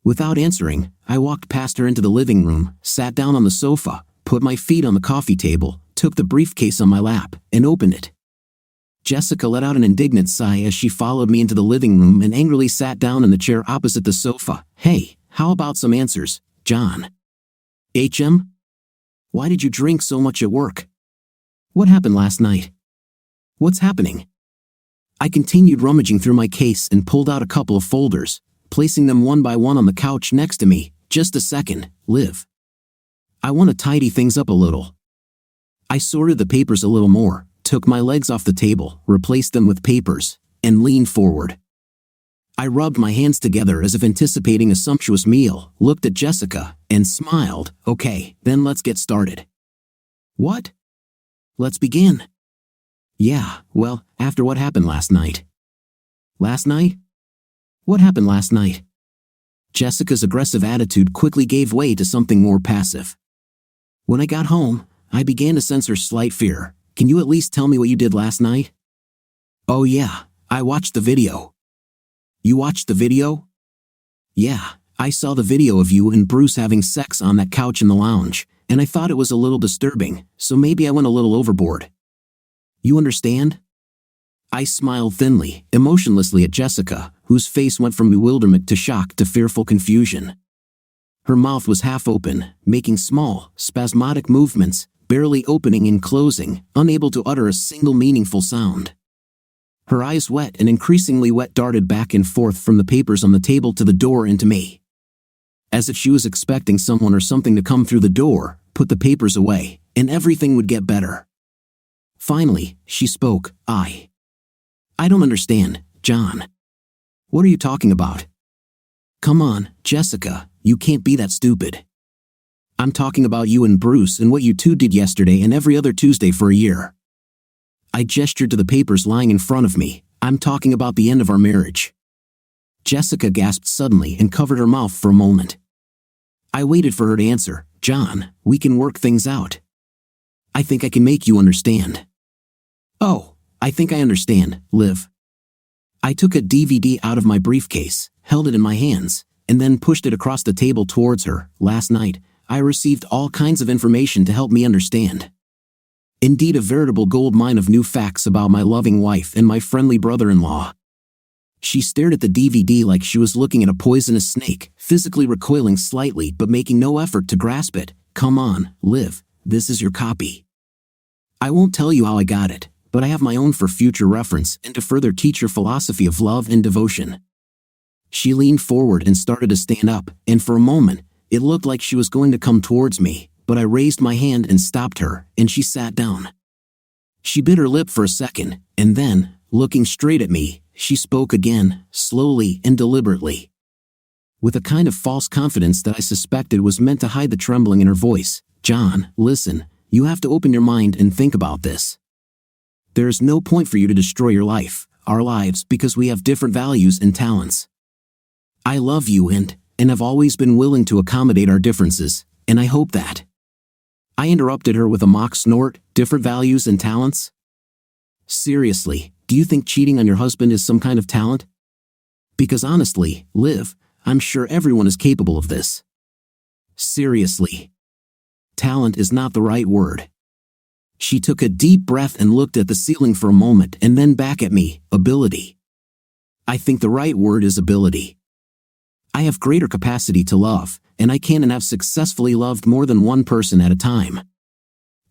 Without answering, I walked past her into the living room, sat down on the sofa, put my feet on the coffee table, took the briefcase on my lap, and opened it. Jessica let out an indignant sigh as she followed me into the living room and angrily sat down in the chair opposite the sofa. Hey, how about some answers, John? HM? Why did you drink so much at work? What happened last night? What's happening? I continued rummaging through my case and pulled out a couple of folders, placing them one by one on the couch next to me. Just a second, Liv. I want to tidy things up a little. I sorted the papers a little more, took my legs off the table, replaced them with papers, and leaned forward. I rubbed my hands together as if anticipating a sumptuous meal, looked at Jessica, and smiled. Okay, then let's get started. What? Let's begin. Yeah, well, after what happened last night. Last night? What happened last night? Jessica's aggressive attitude quickly gave way to something more passive. When I got home, I began to sense her slight fear. Can you at least tell me what you did last night? Oh yeah, I watched the video. You watched the video? Yeah, I saw the video of you and Bruce having sex on that couch in the lounge, and I thought it was a little disturbing, so maybe I went a little overboard. You understand? I smiled thinly, emotionlessly at Jessica, whose face went from bewilderment to shock to fearful confusion. Her mouth was half open, making small, spasmodic movements, barely opening and closing, unable to utter a single meaningful sound. Her eyes, wet and increasingly wet, darted back and forth from the papers on the table to the door and to me. As if she was expecting someone or something to come through the door, put the papers away, and everything would get better. Finally, she spoke. I don't understand, John. What are you talking about? Come on, Jessica, you can't be that stupid. I'm talking about you and Bruce and what you two did yesterday and every other Tuesday for a year. I gestured to the papers lying in front of me. I'm talking about the end of our marriage. Jessica gasped suddenly and covered her mouth for a moment. I waited for her to answer. John, we can work things out. I think I can make you understand. Oh, I think I understand, Liv. I took a DVD out of my briefcase, held it in my hands, and then pushed it across the table towards her. Last night, I received all kinds of information to help me understand. Indeed, a veritable gold mine of new facts about my loving wife and my friendly brother-in-law. She stared at the DVD like she was looking at a poisonous snake, physically recoiling slightly but making no effort to grasp it. Come on, Liv, this is your copy. I won't tell you how I got it, but I have my own for future reference and to further teach your philosophy of love and devotion. She leaned forward and started to stand up, and for a moment, it looked like she was going to come towards me, but I raised my hand and stopped her, and she sat down. She bit her lip for a second, and then, looking straight at me, she spoke again, slowly and deliberately. With a kind of false confidence that I suspected was meant to hide the trembling in her voice. John, listen, you have to open your mind and think about this. There is no point for you to destroy your life, our lives, because we have different values and talents. I love you and have always been willing to accommodate our differences, and I hope that. I interrupted her with a mock snort. Different values and talents? Seriously, do you think cheating on your husband is some kind of talent? Because honestly, Liv, I'm sure everyone is capable of this. Seriously. Talent is not the right word. She took a deep breath and looked at the ceiling for a moment and then back at me. Ability. I think the right word is ability. I have greater capacity to love, and I can and have successfully loved more than one person at a time.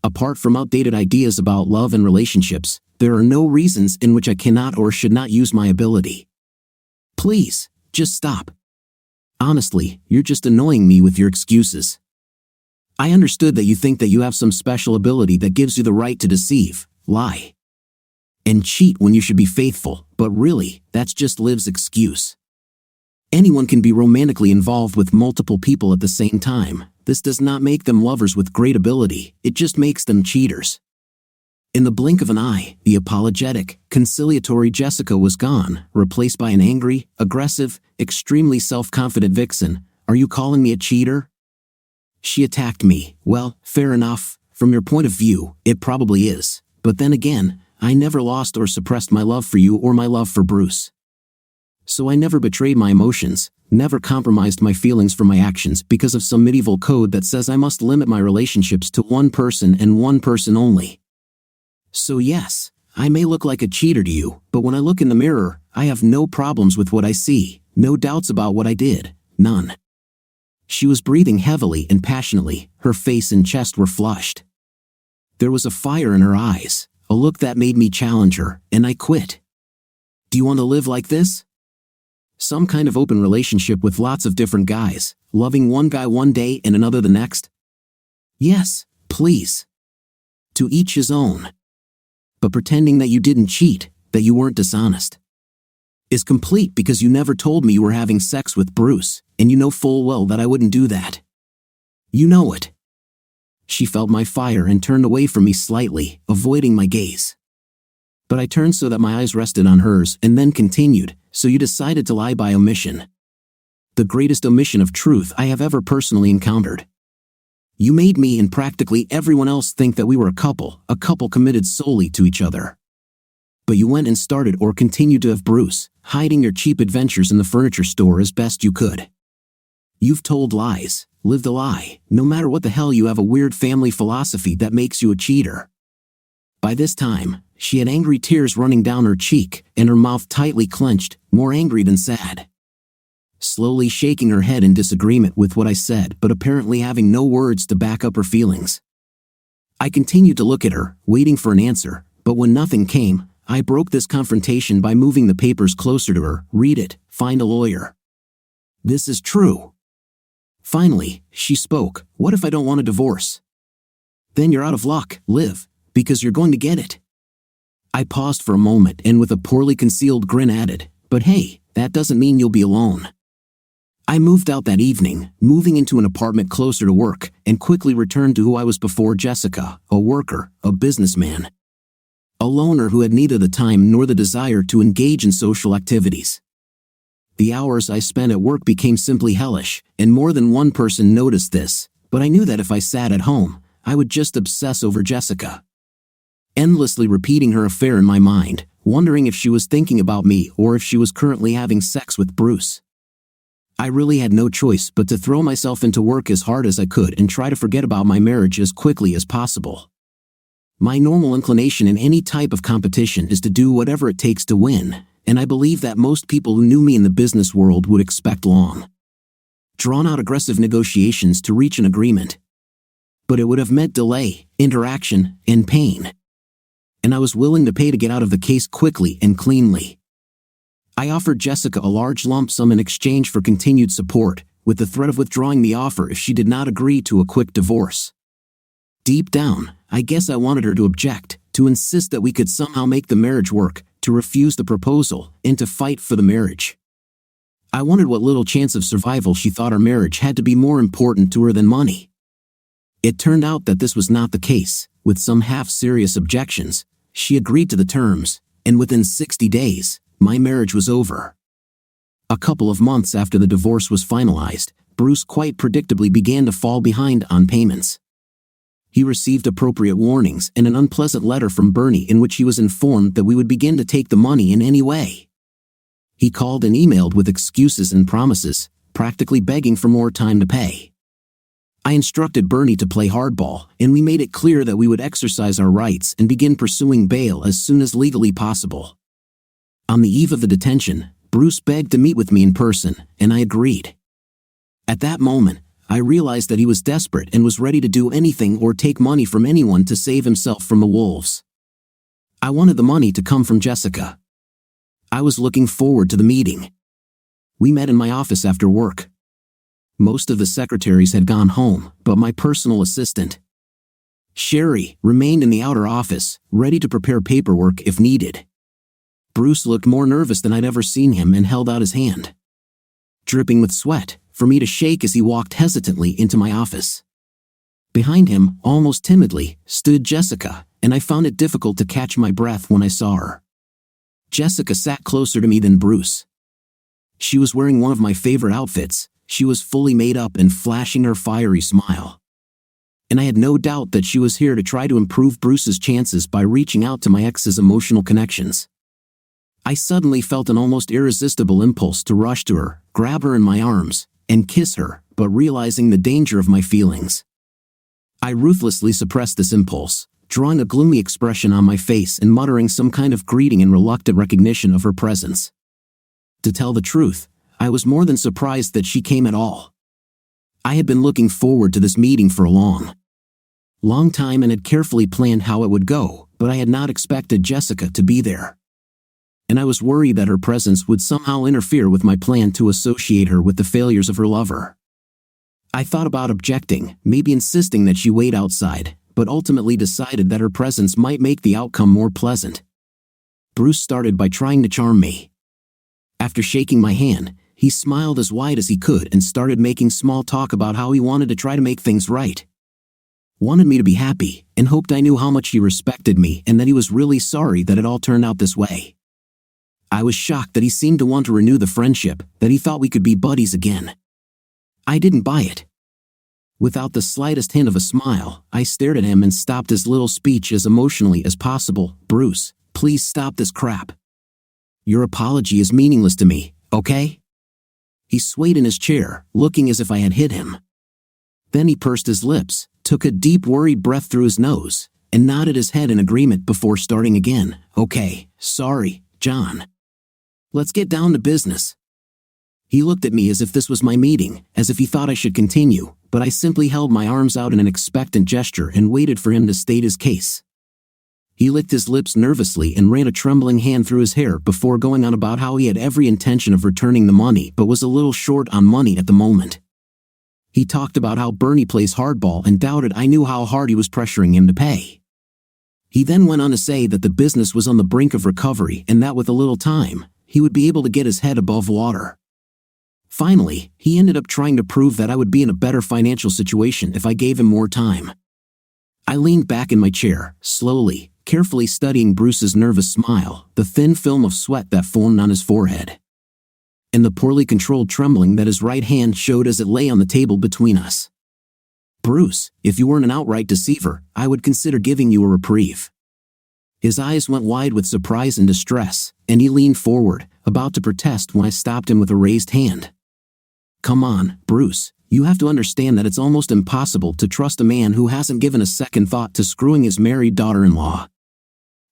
Apart from outdated ideas about love and relationships, there are no reasons in which I cannot or should not use my ability. Please, just stop. Honestly, you're just annoying me with your excuses. I understood that you think that you have some special ability that gives you the right to deceive, lie, and cheat when you should be faithful, but really, that's just Liv's excuse. Anyone can be romantically involved with multiple people at the same time. This does not make them lovers with great ability, it just makes them cheaters. In the blink of an eye, the apologetic, conciliatory Jessica was gone, replaced by an angry, aggressive, extremely self-confident vixen. Are you calling me a cheater? She attacked me. Well, fair enough. From your point of view, it probably is. But then again, I never lost or suppressed my love for you or my love for Bruce. So I never betrayed my emotions, never compromised my feelings for my actions because of some medieval code that says I must limit my relationships to one person and one person only. So yes, I may look like a cheater to you, but when I look in the mirror, I have no problems with what I see, no doubts about what I did, none. She was breathing heavily and passionately, her face and chest were flushed. There was a fire in her eyes, a look that made me challenge her, and I quit. Do you want to live like this? Some kind of open relationship with lots of different guys, loving one guy one day and another the next? Yes, please. To each his own. But pretending that you didn't cheat, that you weren't dishonest, is complete because you never told me you were having sex with Bruce, and you know full well that I wouldn't do that. You know it. She felt my fire and turned away from me slightly, avoiding my gaze. But I turned so that my eyes rested on hers and then continued. So you decided to lie by omission. The greatest omission of truth I have ever personally encountered. You made me and practically everyone else think that we were a couple committed solely to each other. But you went and started or continued to have Bruce, hiding your cheap adventures in the furniture store as best you could. You've told lies, lived a lie, no matter what the hell you have a weird family philosophy that makes you a cheater. By this time, she had angry tears running down her cheek, and her mouth tightly clenched, more angry than sad. Slowly shaking her head in disagreement with what I said, but apparently having no words to back up her feelings. I continued to look at her, waiting for an answer, but when nothing came, I broke this confrontation by moving the papers closer to her. Read it, find a lawyer. This is true. Finally, she spoke. What if I don't want a divorce? Then you're out of luck, Liv, because you're going to get it. I paused for a moment and with a poorly concealed grin added, but hey, that doesn't mean you'll be alone. I moved out that evening, moving into an apartment closer to work, and quickly returned to who I was before Jessica, a worker, a businessman. A loner who had neither the time nor the desire to engage in social activities. The hours I spent at work became simply hellish, and more than one person noticed this, but I knew that if I sat at home, I would just obsess over Jessica. Endlessly repeating her affair in my mind, wondering if she was thinking about me or if she was currently having sex with Bruce. I really had no choice but to throw myself into work as hard as I could and try to forget about my marriage as quickly as possible. My normal inclination in any type of competition is to do whatever it takes to win, and I believe that most people who knew me in the business world would expect long, drawn-out aggressive negotiations to reach an agreement. But it would have meant delay, interaction, and pain. And I was willing to pay to get out of the case quickly and cleanly. I offered Jessica a large lump sum in exchange for continued support, with the threat of withdrawing the offer if she did not agree to a quick divorce. Deep down, I guess I wanted her to object, to insist that we could somehow make the marriage work, to refuse the proposal, and to fight for the marriage. I wondered what little chance of survival she thought our marriage had to be more important to her than money. It turned out that this was not the case. With some half-serious objections, she agreed to the terms, and within 60 days, my marriage was over. A couple of months after the divorce was finalized, Bruce quite predictably began to fall behind on payments. He received appropriate warnings and an unpleasant letter from Bernie in which he was informed that we would begin to take the money in any way. He called and emailed with excuses and promises, practically begging for more time to pay. I instructed Bernie to play hardball, and we made it clear that we would exercise our rights and begin pursuing bail as soon as legally possible. On the eve of the detention, Bruce begged to meet with me in person, and I agreed. At that moment, I realized that he was desperate and was ready to do anything or take money from anyone to save himself from the wolves. I wanted the money to come from Jessica. I was looking forward to the meeting. We met in my office after work. Most of the secretaries had gone home, but my personal assistant, Sherry, remained in the outer office, ready to prepare paperwork if needed. Bruce looked more nervous than I'd ever seen him and held out his hand, dripping with sweat, for me to shake as he walked hesitantly into my office. Behind him, almost timidly, stood Jessica, and I found it difficult to catch my breath when I saw her. Jessica sat closer to me than Bruce. She was wearing one of my favorite outfits. She was fully made up and flashing her fiery smile. And I had no doubt that she was here to try to improve Bruce's chances by reaching out to my ex's emotional connections. I suddenly felt an almost irresistible impulse to rush to her, grab her in my arms, and kiss her, but realizing the danger of my feelings, I ruthlessly suppressed this impulse, drawing a gloomy expression on my face and muttering some kind of greeting in reluctant recognition of her presence. To tell the truth, I was more than surprised that she came at all. I had been looking forward to this meeting for a long time and had carefully planned how it would go, but I had not expected Jessica to be there. And I was worried that her presence would somehow interfere with my plan to associate her with the failures of her lover. I thought about objecting, maybe insisting that she wait outside, but ultimately decided that her presence might make the outcome more pleasant. Bruce started by trying to charm me. After shaking my hand, he smiled as wide as he could and started making small talk about how he wanted to try to make things right. Wanted me to be happy, and hoped I knew how much he respected me and that he was really sorry that it all turned out this way. I was shocked that he seemed to want to renew the friendship, that he thought we could be buddies again. I didn't buy it. Without the slightest hint of a smile, I stared at him and stopped his little speech as emotionally as possible. Bruce, please stop this crap. Your apology is meaningless to me, okay? He swayed in his chair, looking as if I had hit him. Then he pursed his lips, took a deep worried breath through his nose, and nodded his head in agreement before starting again. Okay, sorry, John. Let's get down to business. He looked at me as if this was my meeting, as if he thought I should continue, but I simply held my arms out in an expectant gesture and waited for him to state his case. He licked his lips nervously and ran a trembling hand through his hair before going on about how he had every intention of returning the money but was a little short on money at the moment. He talked about how Bernie plays hardball and doubted I knew how hard he was pressuring him to pay. He then went on to say that the business was on the brink of recovery and that with a little time, he would be able to get his head above water. Finally, he ended up trying to prove that I would be in a better financial situation if I gave him more time. I leaned back in my chair, slowly, carefully studying Bruce's nervous smile, the thin film of sweat that formed on his forehead, and the poorly controlled trembling that his right hand showed as it lay on the table between us. "Bruce, if you weren't an outright deceiver, I would consider giving you a reprieve." His eyes went wide with surprise and distress, and he leaned forward, about to protest when I stopped him with a raised hand. "Come on, Bruce, you have to understand that it's almost impossible to trust a man who hasn't given a second thought to screwing his married daughter-in-law.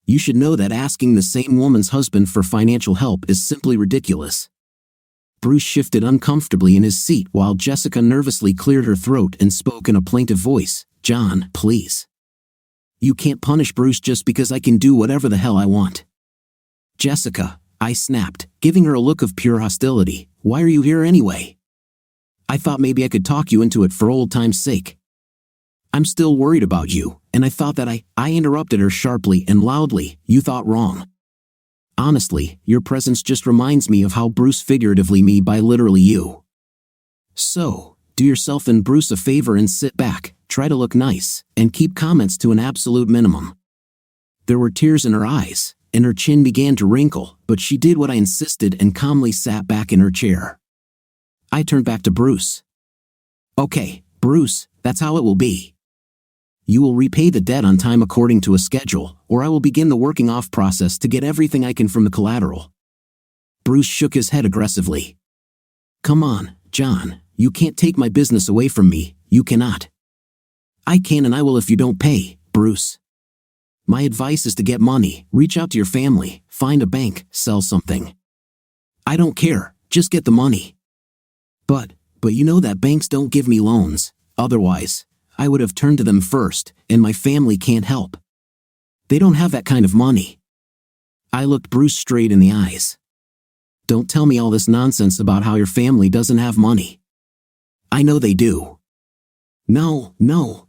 You should know that asking the same woman's husband for financial help is simply ridiculous." Bruce shifted uncomfortably in his seat while Jessica nervously cleared her throat and spoke in a plaintive voice. "John, please. You can't punish Bruce just because I can do whatever the hell I want." "Jessica," I snapped, giving her a look of pure hostility, "why are you here anyway? I thought maybe I could talk you into it for old time's sake. I'm still worried about you," and I thought that I interrupted her sharply and loudly. "You thought wrong. Honestly, your presence just reminds me of how Bruce figuratively me by literally you. So, do yourself and Bruce a favor and sit back, try to look nice, and keep comments to an absolute minimum." There were tears in her eyes, and her chin began to wrinkle, but she did what I insisted and calmly sat back in her chair. I turned back to Bruce. "Okay, Bruce, that's how it will be. You will repay the debt on time according to a schedule, or I will begin the working off process to get everything I can from the collateral." Bruce shook his head aggressively. "Come on, John, you can't take my business away from me, you cannot." "I can and I will if you don't pay, Bruce. My advice is to get money, reach out to your family, find a bank, sell something. I don't care, just get the money." But you know that banks don't give me loans, otherwise I would have turned to them first, and my family can't help. They don't have that kind of money. I looked Bruce straight in the eyes. "Don't tell me all this nonsense about how your family doesn't have money. I know they do. No,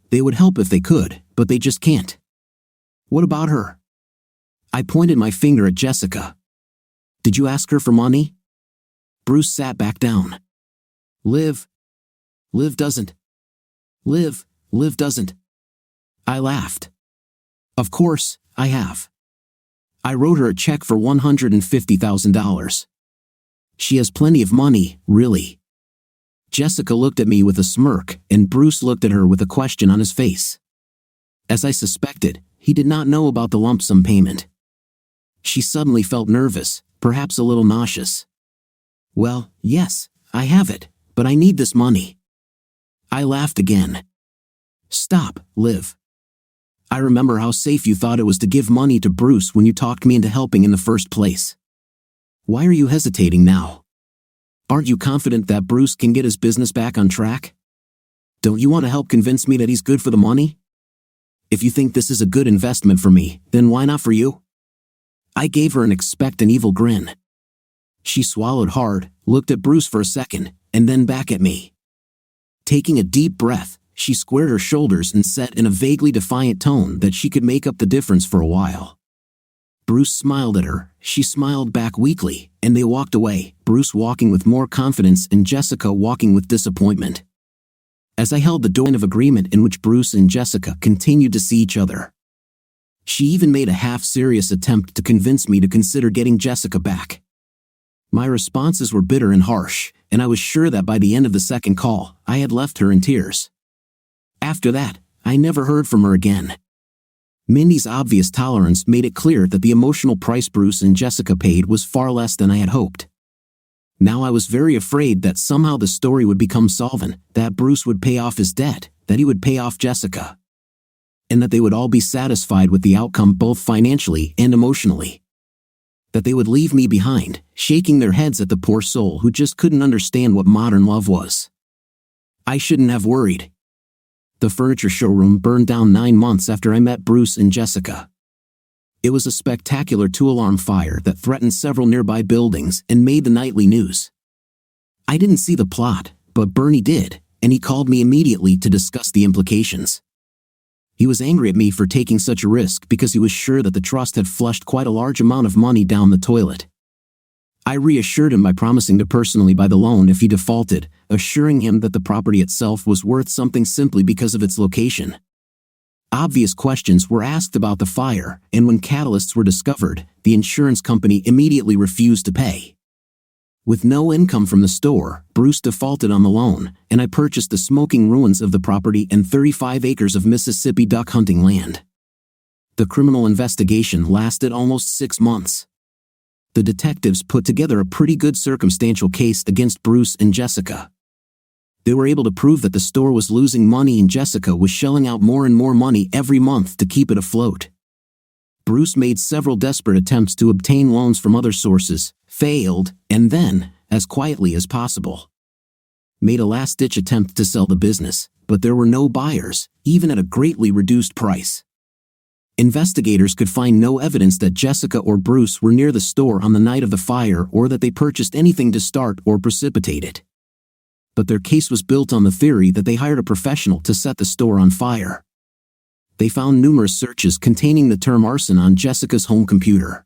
they would help if they could, but they just can't. What about her?" I pointed my finger at Jessica. "Did you ask her for money?" Bruce sat back down. Liv doesn't. Liv doesn't." I laughed. "Of course, I have. I wrote her a check for $150,000. She has plenty of money, really." Jessica looked at me with a smirk, and Bruce looked at her with a question on his face. As I suspected, he did not know about the lump sum payment. She suddenly felt nervous, perhaps a little nauseous. "Well, yes, I have it, but I need this money." I laughed again. "Stop, Liv. I remember how safe you thought it was to give money to Bruce when you talked me into helping in the first place. Why are you hesitating now? Aren't you confident that Bruce can get his business back on track? Don't you want to help convince me that he's good for the money? If you think this is a good investment for me, then why not for you?" I gave her an expectant evil grin. She swallowed hard, looked at Bruce for a second, and then back at me. Taking a deep breath, she squared her shoulders and said in a vaguely defiant tone that she could make up the difference for a while. Bruce smiled at her, she smiled back weakly, and they walked away, Bruce walking with more confidence and Jessica walking with disappointment. As I held the door of agreement in which Bruce and Jessica continued to see each other. She even made a half-serious attempt to convince me to consider getting Jessica back. My responses were bitter and harsh, and I was sure that by the end of the second call, I had left her in tears. After that, I never heard from her again. Mindy's obvious tolerance made it clear that the emotional price Bruce and Jessica paid was far less than I had hoped. Now I was very afraid that somehow the story would become solvent, that Bruce would pay off his debt, that he would pay off Jessica, and that they would all be satisfied with the outcome both financially and emotionally. That they would leave me behind, shaking their heads at the poor soul who just couldn't understand what modern love was. I shouldn't have worried. The furniture showroom burned down 9 months after I met Bruce and Jessica. It was a spectacular two-alarm fire that threatened several nearby buildings and made the nightly news. I didn't see the plot, but Bernie did, and he called me immediately to discuss the implications. He was angry at me for taking such a risk because he was sure that the trust had flushed quite a large amount of money down the toilet. I reassured him by promising to personally buy the loan if he defaulted, assuring him that the property itself was worth something simply because of its location. Obvious questions were asked about the fire, and when catalysts were discovered, the insurance company immediately refused to pay. With no income from the store, Bruce defaulted on the loan, and I purchased the smoking ruins of the property and 35 acres of Mississippi duck hunting land. The criminal investigation lasted almost 6 months. The detectives put together a pretty good circumstantial case against Bruce and Jessica. They were able to prove that the store was losing money and Jessica was shelling out more and more money every month to keep it afloat. Bruce made several desperate attempts to obtain loans from other sources, failed, and then, as quietly as possible, made a last-ditch attempt to sell the business, but there were no buyers, even at a greatly reduced price. Investigators could find no evidence that Jessica or Bruce were near the store on the night of the fire or that they purchased anything to start or precipitate it. But their case was built on the theory that they hired a professional to set the store on fire. They found numerous searches containing the term arson on Jessica's home computer.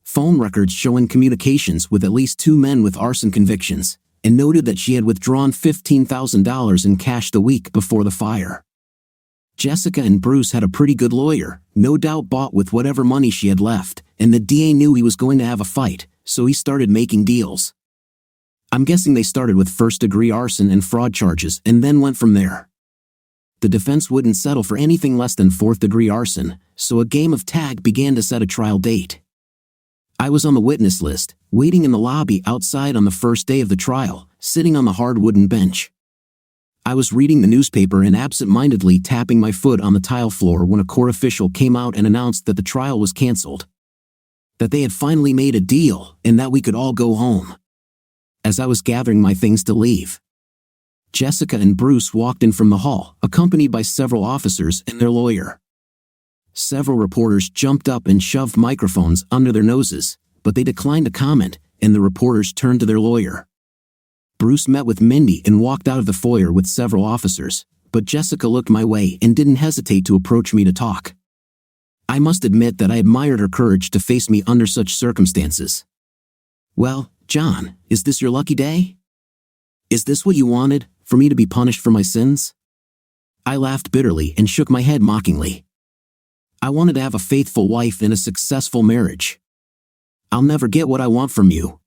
Phone records showing communications with at least 2 men with arson convictions, and noted that she had withdrawn $15,000 in cash the week before the fire. Jessica and Bruce had a pretty good lawyer, no doubt bought with whatever money she had left, and the DA knew he was going to have a fight, so he started making deals. I'm guessing they started with first-degree arson and fraud charges and then went from there. The defense wouldn't settle for anything less than 4th-degree arson, so a game of tag began to set a trial date. I was on the witness list, waiting in the lobby outside on the first day of the trial, sitting on the hard wooden bench. I was reading the newspaper and absent-mindedly tapping my foot on the tile floor when a court official came out and announced that the trial was canceled. That they had finally made a deal, and that we could all go home. As I was gathering my things to leave, Jessica and Bruce walked in from the hall, accompanied by several officers and their lawyer. Several reporters jumped up and shoved microphones under their noses, but they declined to comment, and the reporters turned to their lawyer. Bruce met with Mindy and walked out of the foyer with several officers, but Jessica looked my way and didn't hesitate to approach me to talk. I must admit that I admired her courage to face me under such circumstances. "Well, John, is this your lucky day? Is this what you wanted, for me to be punished for my sins?" I laughed bitterly and shook my head mockingly. "I wanted to have a faithful wife and a successful marriage. I'll never get what I want from you."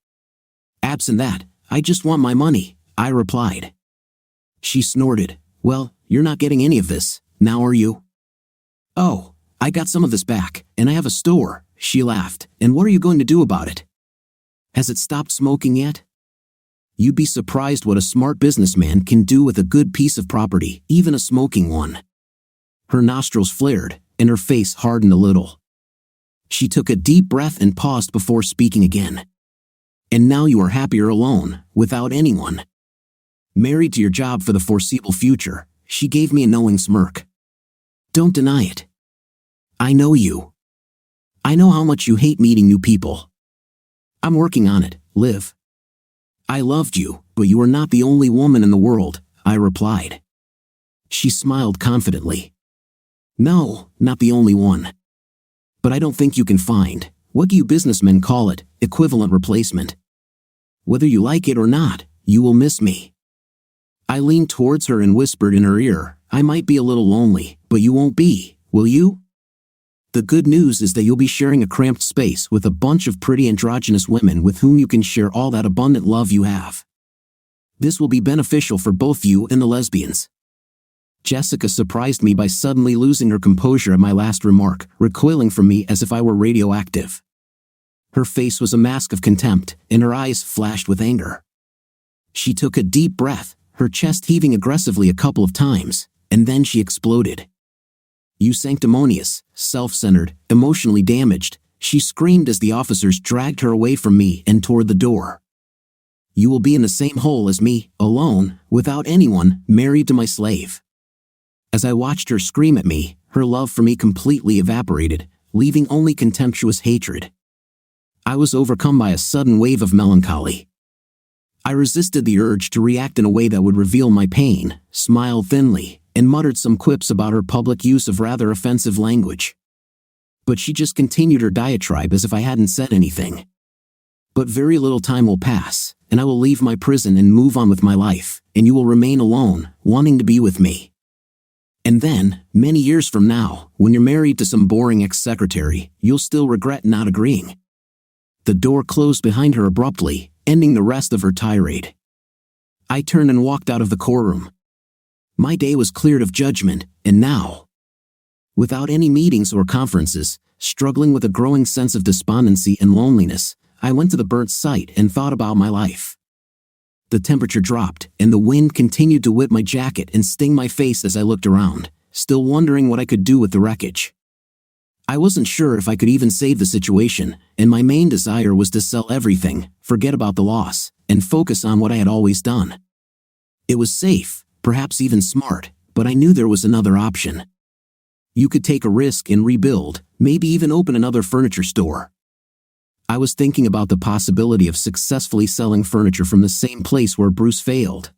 "Absent that, I just want my money," I replied. She snorted. "Well, you're not getting any of this, now are you?" "Oh, I got some of this back, and I have a store," she laughed. "And what are you going to do about it? Has it stopped smoking yet?" You'd be surprised what a smart businessman can do with a good piece of property, even a smoking one. Her nostrils flared, and her face hardened a little. She took a deep breath and paused before speaking again. "And now you are happier alone, without anyone. Married to your job for the foreseeable future," she gave me a knowing smirk. "Don't deny it. I know you. I know how much you hate meeting new people. I'm working on it, Liv. I loved you, but you are not the only woman in the world," I replied. She smiled confidently. "No, not the only one. But I don't think you can find, what do you businessmen call it, equivalent replacement. Whether you like it or not, you will miss me." I leaned towards her and whispered in her ear, "I might be a little lonely, but you won't be, will you? The good news is that you'll be sharing a cramped space with a bunch of pretty androgynous women with whom you can share all that abundant love you have. This will be beneficial for both you and the lesbians." Jessica surprised me by suddenly losing her composure at my last remark, recoiling from me as if I were radioactive. Her face was a mask of contempt, and her eyes flashed with anger. She took a deep breath, her chest heaving aggressively a couple of times, and then she exploded. "You sanctimonious, self-centered, emotionally damaged," she screamed as the officers dragged her away from me and toward the door. "You will be in the same hole as me, alone, without anyone, married to my slave." As I watched her scream at me, her love for me completely evaporated, leaving only contemptuous hatred. I was overcome by a sudden wave of melancholy. I resisted the urge to react in a way that would reveal my pain, smiled thinly, and muttered some quips about her public use of rather offensive language. But she just continued her diatribe as if I hadn't said anything. "But very little time will pass, and I will leave my prison and move on with my life, and you will remain alone, wanting to be with me. And then, many years from now, when you're married to some boring ex-secretary, you'll still regret not agreeing. The door closed behind her abruptly, ending the rest of her tirade. I turned and walked out of the courtroom. My day was cleared of judgment, and now, without any meetings or conferences, struggling with a growing sense of despondency and loneliness, I went to the burnt site and thought about my life. The temperature dropped, and the wind continued to whip my jacket and sting my face as I looked around, still wondering what I could do with the wreckage. I wasn't sure if I could even save the situation, and my main desire was to sell everything, forget about the loss, and focus on what I had always done. It was safe, perhaps even smart, but I knew there was another option. You could take a risk and rebuild, maybe even open another furniture store. I was thinking about the possibility of successfully selling furniture from the same place where Bruce failed.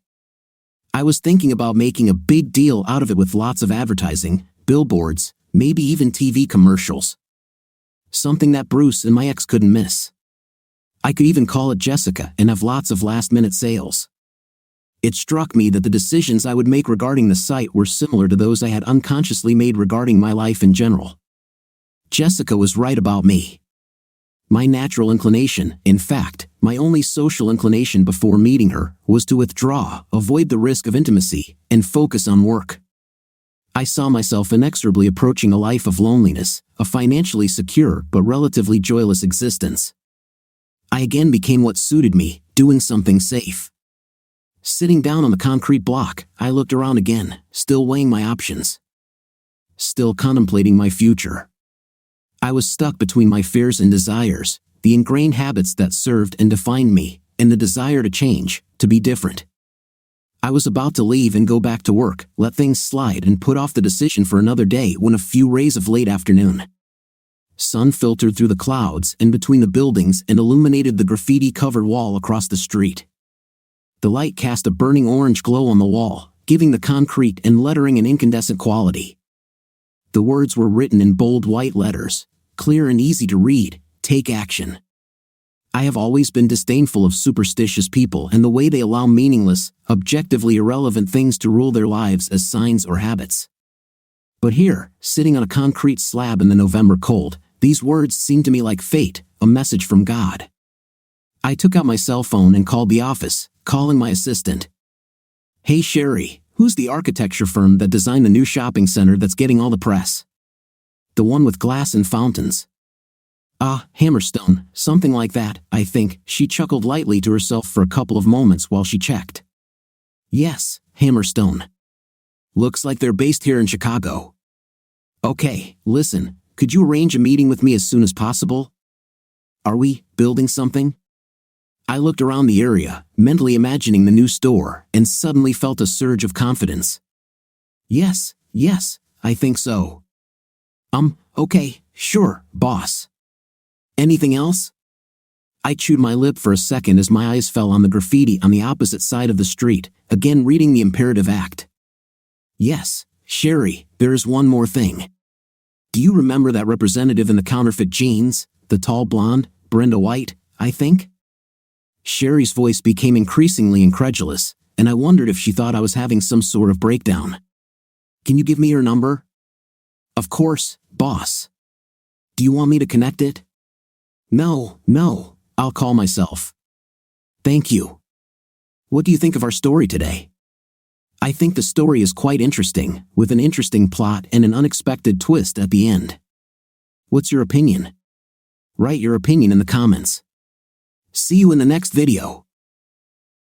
I was thinking about making a big deal out of it with lots of advertising, billboards, maybe even TV commercials. Something that Bruce and my ex couldn't miss. I could even call it Jessica and have lots of last-minute sales. It struck me that the decisions I would make regarding the site were similar to those I had unconsciously made regarding my life in general. Jessica was right about me. My natural inclination, in fact, my only social inclination before meeting her, was to withdraw, avoid the risk of intimacy, and focus on work. I saw myself inexorably approaching a life of loneliness, a financially secure but relatively joyless existence. I again became what suited me, doing something safe. Sitting down on the concrete block, I looked around again, still weighing my options. Still contemplating my future. I was stuck between my fears and desires, the ingrained habits that served and defined me, and the desire to change, to be different. I was about to leave and go back to work, let things slide and put off the decision for another day when a few rays of late afternoon sun filtered through the clouds and between the buildings and illuminated the graffiti-covered wall across the street. The light cast a burning orange glow on the wall, giving the concrete and lettering an incandescent quality. The words were written in bold white letters, clear and easy to read: take action. I have always been disdainful of superstitious people and the way they allow meaningless, objectively irrelevant things to rule their lives as signs or habits. But here, sitting on a concrete slab in the November cold, these words seemed to me like fate, a message from God. I took out my cell phone and called the office, calling my assistant. "Hey Sherry, who's the architecture firm that designed the new shopping center that's getting all the press? The one with glass and fountains." Hammerstone, something like that, I think," she chuckled lightly to herself for a couple of moments while she checked. "Yes, Hammerstone. Looks like they're based here in Chicago. Okay, listen, could you arrange a meeting with me as soon as possible? Are we building something?" I looked around the area, mentally imagining the new store, and suddenly felt a surge of confidence. Yes, I think so. Okay, sure, boss. Anything else?" I chewed my lip for a second as my eyes fell on the graffiti on the opposite side of the street, again reading the imperative act. "Yes, Sherry, there is one more thing. Do you remember that representative in the counterfeit jeans, the tall blonde, Brenda White, I think?" Sherry's voice became increasingly incredulous, and I wondered if she thought I was having some sort of breakdown. "Can you give me her number?" "Of course, boss. Do you want me to connect it?" No, I'll call myself. Thank you. What do you think of our story today?" "I think the story is quite interesting, with an interesting plot and an unexpected twist at the end. What's your opinion? Write your opinion in the comments. See you in the next video."